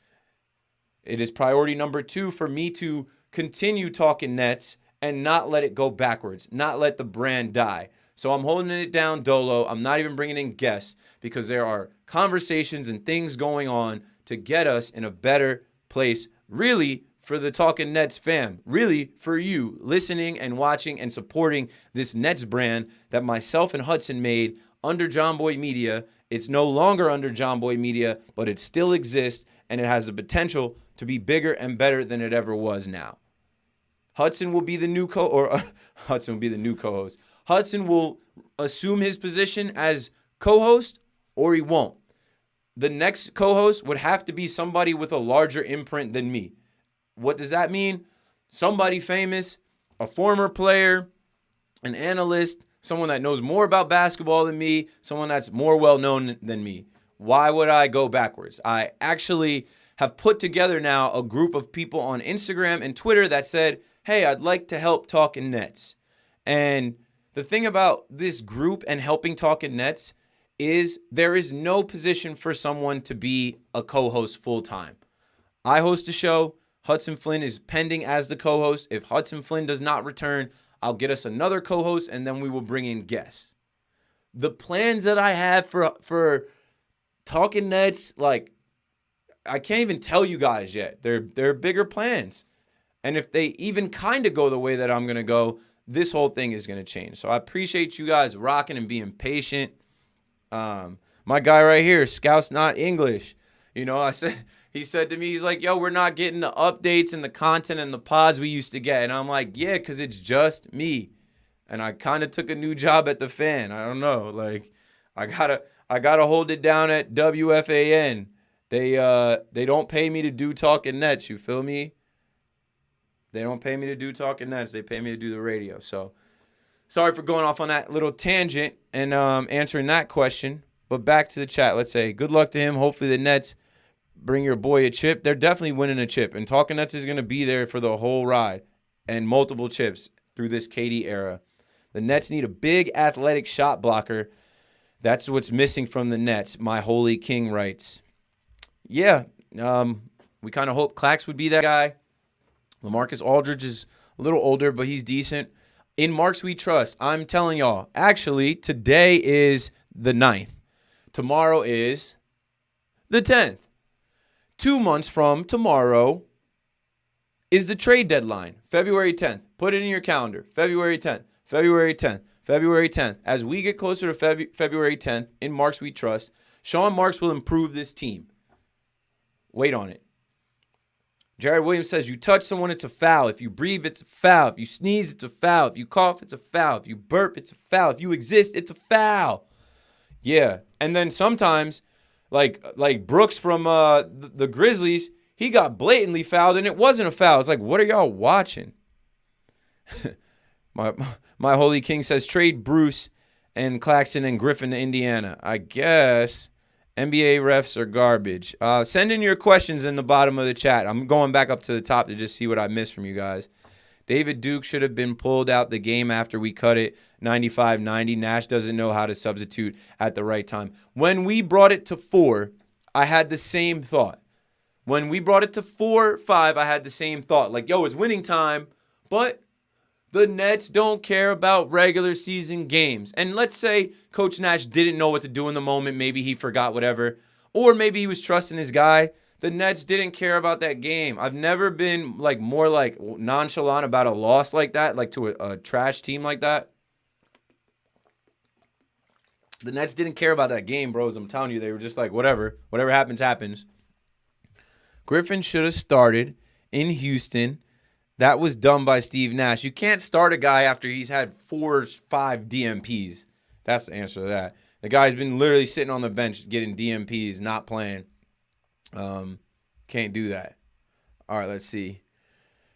It is priority number two for me to continue Talking Nets and not let it go backwards, not let the brand die. So I'm holding it down dolo. I'm not even bringing in guests because there are conversations and things going on to get us in a better place, really, for the Talking Nets fam, really for you listening and watching and supporting this Nets brand that myself and Hudson made under John Boy Media. It's no longer under John Boy Media, but it still exists, and it has the potential to be bigger and better than it ever was now. Hudson will be the new Hudson will be the new co-host. Hudson will assume his position as co-host, or he won't. The next co-host would have to be somebody with a larger imprint than me. What does that mean? Somebody famous, a former player, an analyst, someone that knows more about basketball than me, someone that's more well-known than me. Why would I go backwards? I actually have put together now a group of people on Instagram and Twitter that said, hey, I'd like to help Talking Nets. And the thing about this group and helping Talking Nets is there is no position for someone to be a co-host full-time. I host a show. Hudson Flynn is pending as the co-host. If Hudson Flynn does not return, I'll get us another co-host, and then we will bring in guests. The plans that I have for Talking Nets, like, I can't even tell you guys yet. They're bigger plans. And if they even kind of go the way that I'm going to go, this whole thing is going to change. So I appreciate you guys rocking and being patient. My guy right here, Scout's Not English. He said to me, he's like, yo, we're not getting the updates and the content and the pods we used to get. And I'm like, yeah, because it's just me. And I kind of took a new job at the Fan. I don't know. Like, I gotta hold it down at WFAN. They don't pay me to do Talking Nets. You feel me? They don't pay me to do Talking Nets. They pay me to do the radio. So sorry for going off on that little tangent and answering that question. But back to the chat. Let's say good luck to him. Hopefully the Nets bring your boy a chip. They're definitely winning a chip. And Talking Nets is going to be there for the whole ride and multiple chips through this KD era. The Nets need a big athletic shot blocker. That's what's missing from the Nets. My Holy King writes. Yeah, we kind of hope Clax would be that guy. LaMarcus Aldridge is a little older, but he's decent. In Marks we trust. I'm telling y'all, actually, today is the 9th. Tomorrow is the 10th. 2 months from tomorrow is the trade deadline, February 10th. Put it in your calendar, February 10th, February 10th, February 10th. As we get closer to February 10th, in Marks we trust, Sean Marks will improve this team. Wait on it. Jared Williams says, you touch someone, it's a foul. If you breathe, it's a foul. If you sneeze, it's a foul. If you cough, it's a foul. If you burp, it's a foul. If you exist, it's a foul. Yeah. And then sometimes, like Brooks from the Grizzlies, he got blatantly fouled and it wasn't a foul. It's like, what are y'all watching? My Holy King says, trade Bruce and Claxton and Griffin to Indiana. I guess NBA refs are garbage. Send in your questions in the bottom of the chat. I'm going back up to the top to just see what I missed from you guys. David Duke should have been pulled out the game after we cut it 95-90. Nash doesn't know how to substitute at the right time. When we brought it to 4, I had the same thought. When we brought it to 4-5, I had the same thought. Like, yo, it's winning time, but the Nets don't care about regular season games. And let's say Coach Nash didn't know what to do in the moment. Maybe he forgot whatever. Or maybe he was trusting his guy. The Nets didn't care about that game. I've never been more nonchalant about a loss like that, like to a trash team like that. The Nets didn't care about that game, bros. I'm telling you, they were just like, whatever. Whatever happens, happens. Griffin should have started in Houston. That was done by Steve Nash. You can't start a guy after he's had 4 or 5 DMPs. That's the answer to that. The guy's been literally sitting on the bench getting DMPs, not playing. Can't do that. All right, let's see.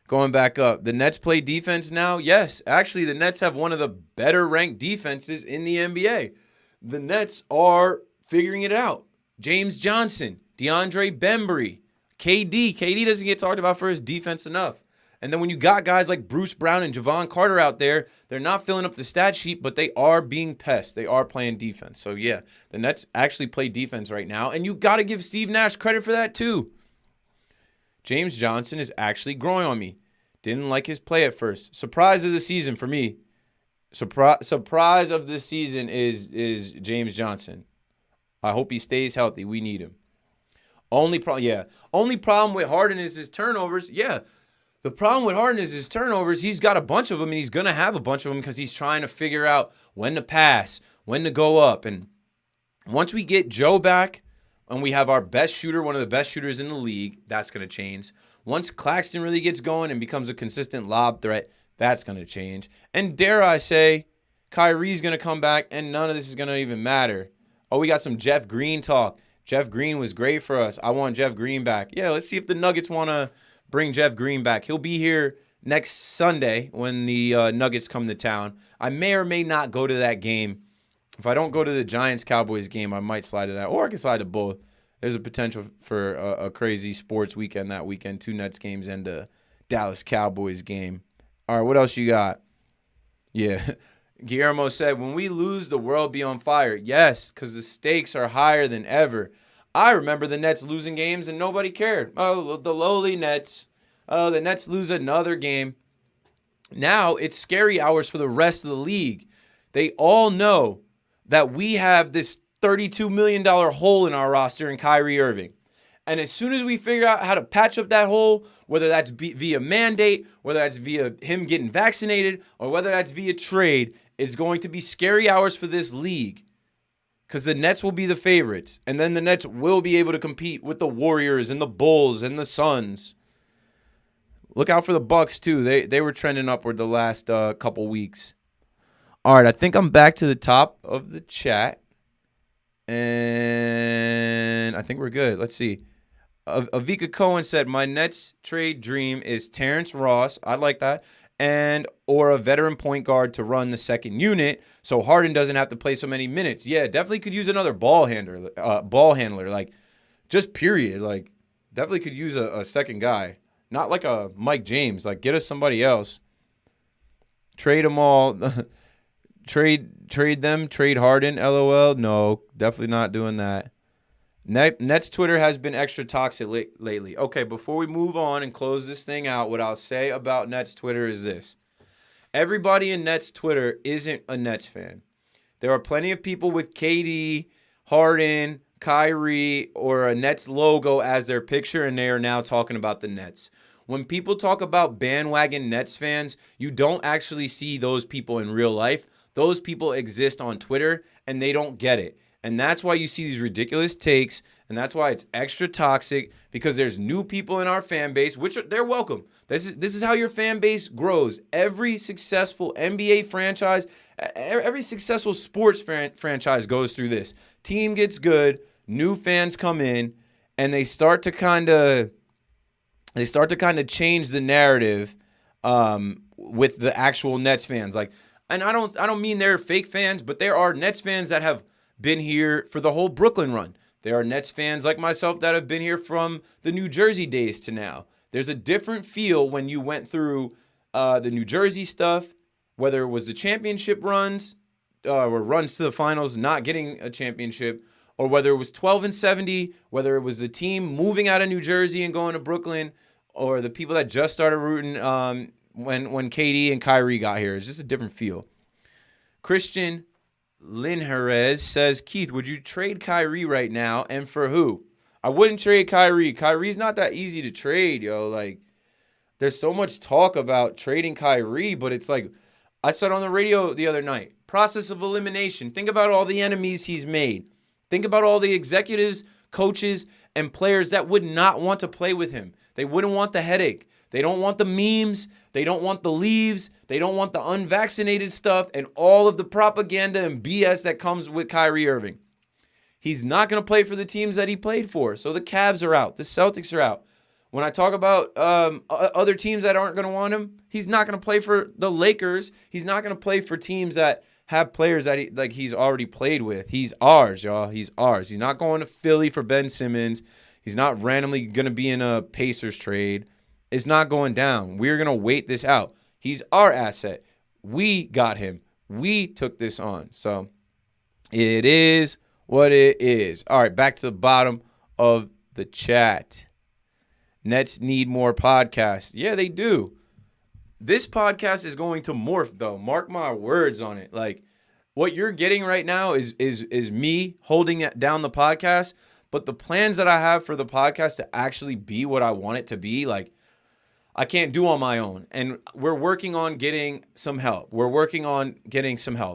Going back up. The Nets play defense now? Yes. Actually, the Nets have one of the better ranked defenses in the NBA. The Nets are figuring it out. James Johnson, DeAndre Bembry, KD. KD doesn't get talked about for his defense enough. And then when you got guys like Bruce Brown and Javon Carter out there, they're not filling up the stat sheet, but they are being pests. They are playing defense. So, yeah, the Nets actually play defense right now. And you got to give Steve Nash credit for that, too. James Johnson is actually growing on me. Didn't like his play at first. Surprise of the season for me. Surprise of the season is James Johnson. I hope he stays healthy. We need him. Only problem with Harden is his turnovers. Yeah. The problem with Harden is his turnovers. He's got a bunch of them, and he's going to have a bunch of them because he's trying to figure out when to pass, when to go up. And once we get Joe back and we have our best shooter, one of the best shooters in the league, that's going to change. Once Claxton really gets going and becomes a consistent lob threat, that's going to change. And dare I say, Kyrie's going to come back, and none of this is going to even matter. Oh, we got some Jeff Green talk. Jeff Green was great for us. I want Jeff Green back. Yeah, let's see if the Nuggets want to bring Jeff Green back. He'll be here next Sunday when the Nuggets come to town. I may or may not go to that game. If I don't go to the Giants-Cowboys game, I might slide to that. Or I can slide to both. There's a potential for a crazy sports weekend that weekend. 2 Nets games and a Dallas Cowboys game. All right, what else you got? Yeah. Guillermo said, when we lose, the world be on fire. Yes, because the stakes are higher than ever. I remember the Nets losing games and nobody cared. Oh, the lowly Nets. Oh, the Nets lose another game. Now it's scary hours for the rest of the league. They all know that we have this $32 million hole in our roster in Kyrie Irving. And as soon as we figure out how to patch up that hole, whether that's via mandate, whether that's via him getting vaccinated, or whether that's via trade, it's going to be scary hours for this league. Because the Nets will be the favorites. And then the Nets will be able to compete with the Warriors and the Bulls and the Suns. Look out for the Bucks, too. They were trending upward the last couple weeks. All right, I think I'm back to the top of the chat. And I think we're good. Let's see. Avika Cohen said, my Nets trade dream is Terrence Ross. I like that. Or a veteran point guard to run the second unit so Harden doesn't have to play so many minutes. Yeah, definitely could use another ball handler, like just period. Like definitely could use a second guy. Not like a Mike James. Like get us somebody else. Trade them all. Trade them. Trade Harden. LOL. No, definitely not doing that. Nets Twitter has been extra toxic lately. Okay, before we move on and close this thing out, what I'll say about Nets Twitter is this. Everybody in Nets Twitter isn't a Nets fan. There are plenty of people with KD, Harden, Kyrie, or a Nets logo as their picture, and they are now talking about the Nets. When people talk about bandwagon Nets fans, you don't actually see those people in real life. Those people exist on Twitter, and they don't get it. And that's why you see these ridiculous takes, and that's why it's extra toxic, because there's new people in our fan base, which they're welcome. This is how your fan base grows. Every successful NBA franchise, every successful sports franchise goes through this. Team gets good, new fans come in, and they start to kind of change the narrative with the actual Nets fans. Like, and I don't mean they're fake fans, but there are Nets fans that have been here for the whole Brooklyn run. There are Nets fans like myself that have been here from the New Jersey days to now. There's a different feel when you went through the New Jersey stuff, whether it was the championship runs or runs to the finals, not getting a championship, or whether it was 12-70, whether it was the team moving out of New Jersey and going to Brooklyn, or the people that just started rooting when KD and Kyrie got here. It's just a different feel. Christian Linherez says, Keith, would you trade Kyrie right now, and for who? I wouldn't trade Kyrie. Kyrie's not that easy to trade, yo. Like, there's so much talk about trading Kyrie, but it's like, I said on the radio the other night, process of elimination. Think about all the enemies he's made. Think about all the executives, coaches, and players that would not want to play with him. They wouldn't want the headache. They don't want the memes. They don't want the leaves. They don't want the unvaccinated stuff and all of the propaganda and BS that comes with Kyrie Irving. He's not going to play for the teams that he played for. So the Cavs are out. The Celtics are out. When I talk about other teams that aren't going to want him, he's not going to play for the Lakers. He's not going to play for teams that have players that he's already played with. He's ours, y'all. He's ours. He's not going to Philly for Ben Simmons. He's not randomly going to be in a Pacers trade. It's not going down. We're going to wait this out. He's our asset. We got him. We took this on. So it is what it is. All right, back to the bottom of the chat. Nets need more podcasts. Yeah, they do. This podcast is going to morph, though. Mark my words on it. Like, what you're getting right now is me holding down the podcast. But the plans that I have for the podcast to actually be what I want it to be, like, I can't do on my own. And we're working on getting some help.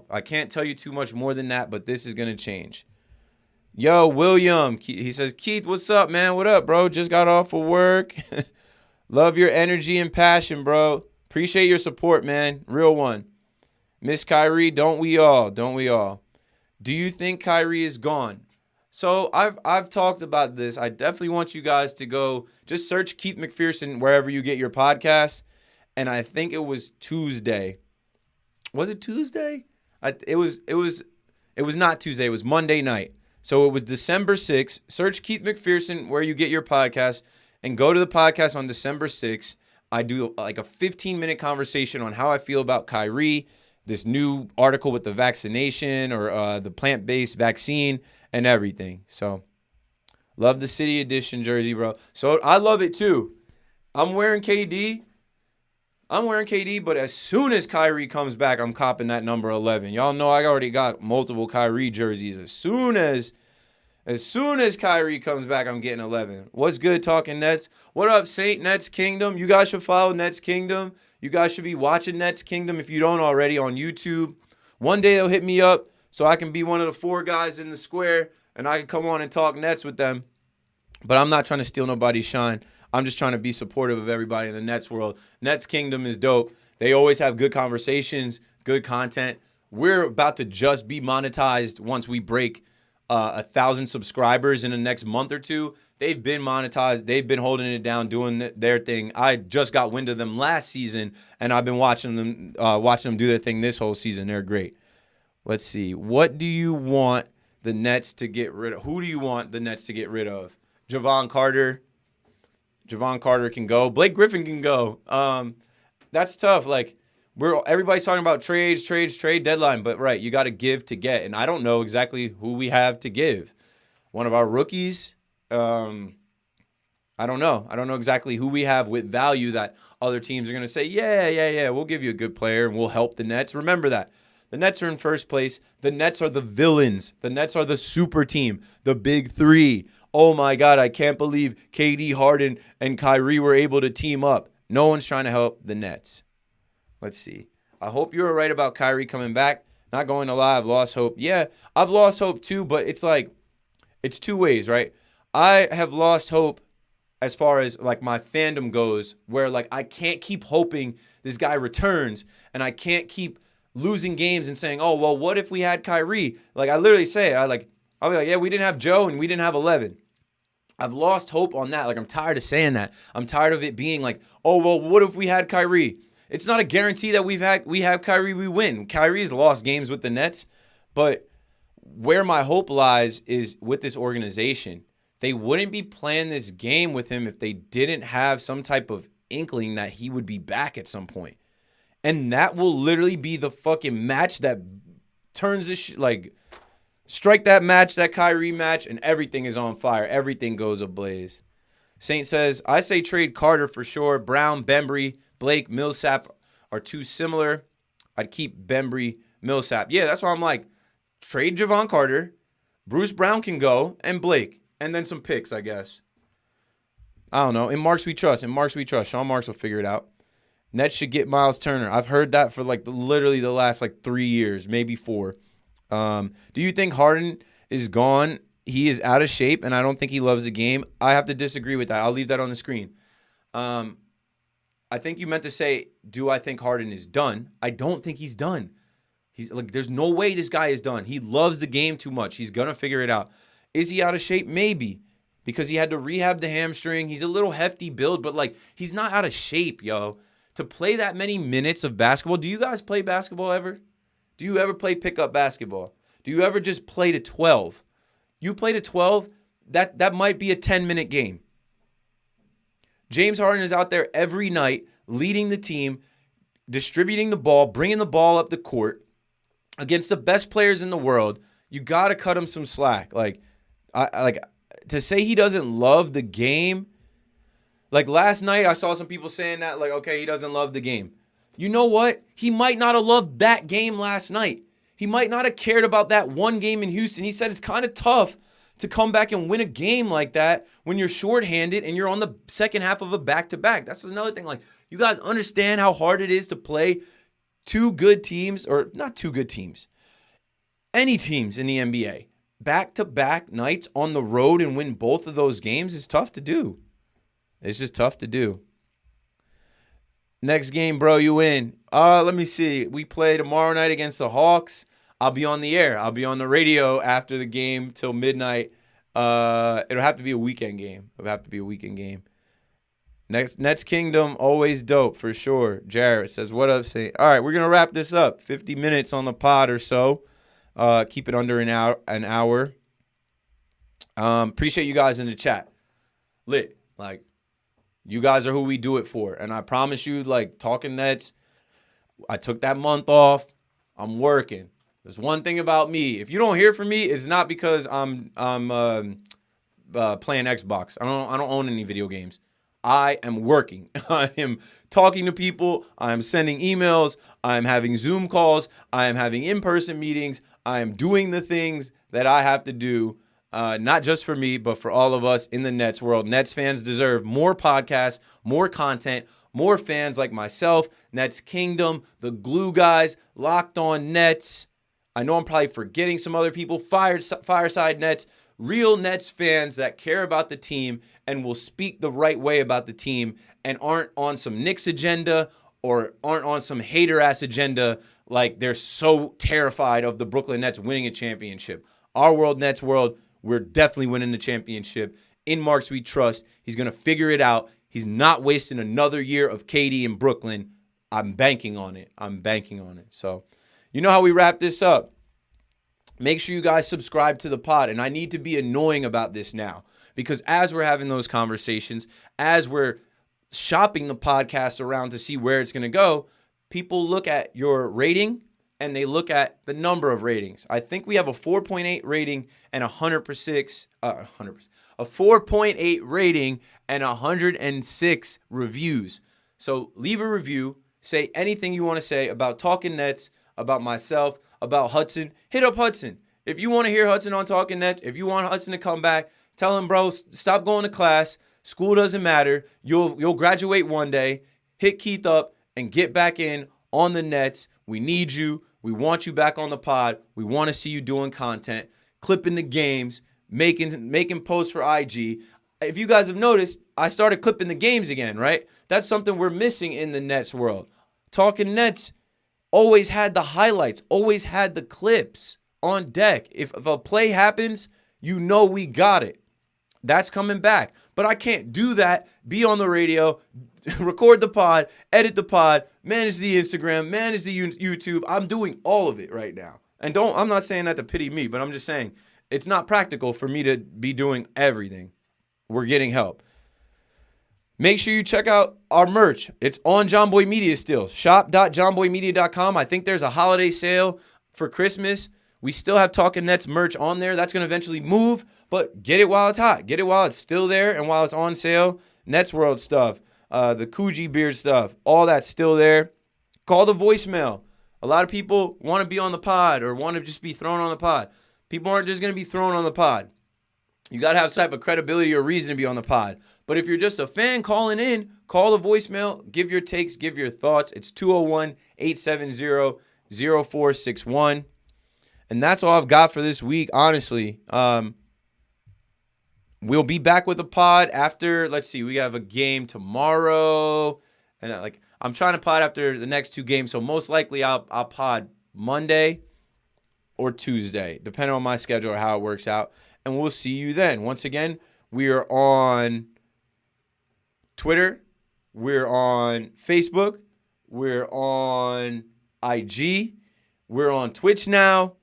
I can't tell you too much more than that, but this is going to change. Yo, William, he says, Keith, what's up, man? What up, bro? Just got off of work. Love your energy and passion, bro. Appreciate your support, man. Real one. Miss Kyrie, don't we all? Don't we all? Do you think Kyrie is gone? So I've talked about this. I definitely want you guys to go just search Keith McPherson wherever you get your podcasts. And I think it was Tuesday. Was it Tuesday? It was not Tuesday. It was Monday night. So it was December 6th. Search Keith McPherson where you get your podcast and go to the podcast on December 6th. I do like a 15-minute conversation on how I feel about Kyrie, this new article with the vaccination or the plant-based vaccine and everything. So love the City Edition jersey, bro. So I love it too. I'm wearing KD, but as soon as Kyrie comes back, I'm copping that number 11. Y'all know I already got multiple Kyrie jerseys. As soon as Kyrie comes back, I'm getting 11. What's good, talking Nets? What up, Saint Nets Kingdom? You guys should follow Nets Kingdom. You guys should be watching Nets Kingdom if you don't already on YouTube. One day they'll hit me up so I can be one of the 4 guys in the square and I can come on and talk Nets with them. But I'm not trying to steal nobody's shine. I'm just trying to be supportive of everybody in the Nets world. Nets Kingdom is dope. They always have good conversations, good content. We're about to just be monetized once we break 1,000 subscribers in the next month or two. They've been monetized. They've been holding it down, doing their thing. I just got wind of them last season, and I've been watching them do their thing this whole season. They're great. Let's see. What do you want the Nets to get rid of? Who do you want the Nets to get rid of? Javon Carter. Javon Carter can go. Blake Griffin can go. That's tough. Like, everybody's talking about trade deadline, but right, you got to give to get, and I don't know exactly who we have to give. One of our rookies. I don't know. I don't know exactly who we have with value that other teams are going to say, yeah, we'll give you a good player and we'll help the Nets. Remember that. The Nets are in first place. The Nets are the villains. The Nets are the super team, the big 3. Oh, my God, I can't believe KD, Harden, and Kyrie were able to team up. No one's trying to help the Nets. Let's see. I hope you were right about Kyrie coming back. Not going to lie, I've lost hope. Yeah, I've lost hope too, but it's like, it's two ways, right? I have lost hope as far as like my fandom goes, where like I can't keep hoping this guy returns, and I can't keep losing games and saying, oh, well, what if we had Kyrie? Like I literally say, I'll be like, yeah, we didn't have Joe and we didn't have 11. I've lost hope on that. Like I'm tired of saying that. I'm tired of it being like, oh, well, what if we had Kyrie? It's not a guarantee that we have Kyrie, we win. Kyrie's lost games with the Nets, but where my hope lies is with this organization. They wouldn't be playing this game with him if they didn't have some type of inkling that he would be back at some point. And that will literally be the fucking match that turns this strike that match, that Kyrie match, and everything is on fire. Everything goes ablaze. Saint says, I say trade Carter for sure. Brown, Bembry, Blake, Millsap are too similar. I'd keep Bembry, Millsap. Yeah, that's why I'm like, trade Javon Carter. Bruce Brown can go, and Blake. And then some picks, I guess. I don't know. In Marks we trust. Sean Marks will figure it out. Nets should get Miles Turner. I've heard that for literally the last 3 years, maybe 4. Do you think Harden is gone? He is out of shape, and I don't think he loves the game. I have to disagree with that. I'll leave that on the screen. I think you meant to say, do I think Harden is done? I don't think he's done. He's like, there's no way this guy is done. He loves the game too much. He's going to figure it out. Is he out of shape? Maybe. Because he had to rehab the hamstring. He's a little hefty build, but like, he's not out of shape, yo. To play that many minutes of basketball. Do you guys play basketball ever? Do you ever play pickup basketball? Do you ever just play to 12? You play to 12, that might be a 10-minute game. James Harden is out there every night leading the team, distributing the ball, bringing the ball up the court against the best players in the world. You got to cut him some slack. Like to say he doesn't love the game. Like last night, I saw some people saying that, like, okay, he doesn't love the game. You know what? He might not have loved that game last night. He might not have cared about that one game in Houston. He said it's kind of tough to come back and win a game like that when you're shorthanded and you're on the second half of a back-to-back. That's another thing. Like, you guys understand how hard it is to play two good teams, or not two good teams, any teams in the NBA. Back-to-back nights on the road and win both of those games is tough to do. It's just tough to do. Next game, bro, you win. Let me see. We play tomorrow night against the Hawks. I'll be on the air. I'll be on the radio after the game till midnight. It'll have to be a weekend game. Nets Kingdom, always dope for sure. Jarrett says, what up, Saint? All right, we're going to wrap this up. 50 minutes on the pod or so. Keep it under an hour. Appreciate you guys in the chat. Lit. Like, you guys are who we do it for. And I promise you, like, talking Nets, I took that month off. I'm working. There's one thing about me. If you don't hear from me, it's not because I'm playing Xbox. I don't own any video games. I am working. I am talking to people. I am sending emails. I am having Zoom calls. I am having in-person meetings. I am doing the things that I have to do. Not just for me, but for all of us in the Nets world. Nets fans deserve more podcasts, more content, more fans like myself, Nets Kingdom, the Glue Guys, Locked On Nets. I know I'm probably forgetting some other people, Fireside Nets, real Nets fans that care about the team and will speak the right way about the team and aren't on some Knicks agenda or aren't on some hater-ass agenda like they're so terrified of the Brooklyn Nets winning a championship. Our world, Nets world, we're definitely winning the championship. In Marks we trust. He's going to figure it out. He's not wasting another year of KD in Brooklyn. I'm banking on it. So, you know how we wrap this up. Make sure you guys subscribe to the pod. And I need to be annoying about this now. Because as we're having those conversations, as we're shopping the podcast around to see where it's going to go, people look at your rating and they look at the number of ratings. I think we have a 4.8 rating and a 4.8 rating and 106 reviews. So leave a review. Say anything you want to say about Talking Nets, about myself, about Hudson. Hit up Hudson. If you want to hear Hudson on Talking Nets, if you want Hudson to come back, tell him, bro, stop going to class. School doesn't matter. You'll graduate one day. Hit Keith up and get back in on the Nets. We need you. We want you back on the pod. We want to see you doing content, clipping the games, making posts for IG. If you guys have noticed, I started clipping the games again, right? That's something we're missing in the Nets world. Talking Nets always had the highlights, always had the clips on deck. If a play happens, you know we got it. That's coming back. But I can't do that, be on the radio, record the pod, edit the pod, manage the Instagram, manage the YouTube. I'm doing all of it right now. And I'm not saying that to pity me, but I'm just saying it's not practical for me to be doing everything. We're getting help. Make sure you check out our merch. It's on John Boy Media still. Shop.johnboymedia.com. I think there's a holiday sale for Christmas. We still have Talking Nets merch on there. That's going to eventually move, but get it while it's hot. Get it while it's still there and while it's on sale. Nets World stuff, the Coogee Beard stuff, all that's still there. Call the voicemail. A lot of people want to be on the pod or want to just be thrown on the pod. People aren't just going to be thrown on the pod. You got to have some type of credibility or reason to be on the pod. But if you're just a fan calling in, call the voicemail, give your takes, give your thoughts. It's 201-870-0461. And that's all I've got for this week, honestly. We'll be back with a pod after, let's see, we have a game tomorrow. And I'm trying to pod after the next 2 games, so most likely I'll pod Monday or Tuesday, depending on my schedule or how it works out. And we'll see you then. Once again, we are on Twitter, we're on Facebook, we're on IG, we're on Twitch now.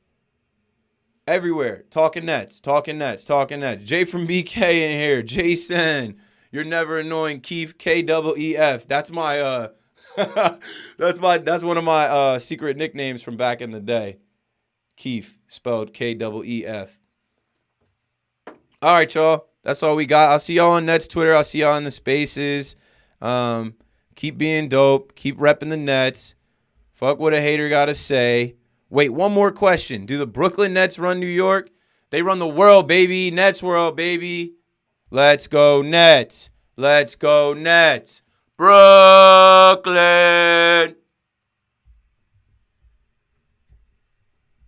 Everywhere. Talking Nets. Jay from BK in here. Jason. You're never annoying. Keith KEEF. That's my that's one of my secret nicknames from back in the day. Keith, spelled KEEF. All right, y'all. That's all we got. I'll see y'all on Nets Twitter. I'll see y'all in the spaces. Keep being dope. Keep repping the Nets. Fuck what a hater gotta say. Wait, one more question. Do the Brooklyn Nets run New York? They run the world, baby. Nets world, baby. Let's go Nets. Let's go Nets. Brooklyn.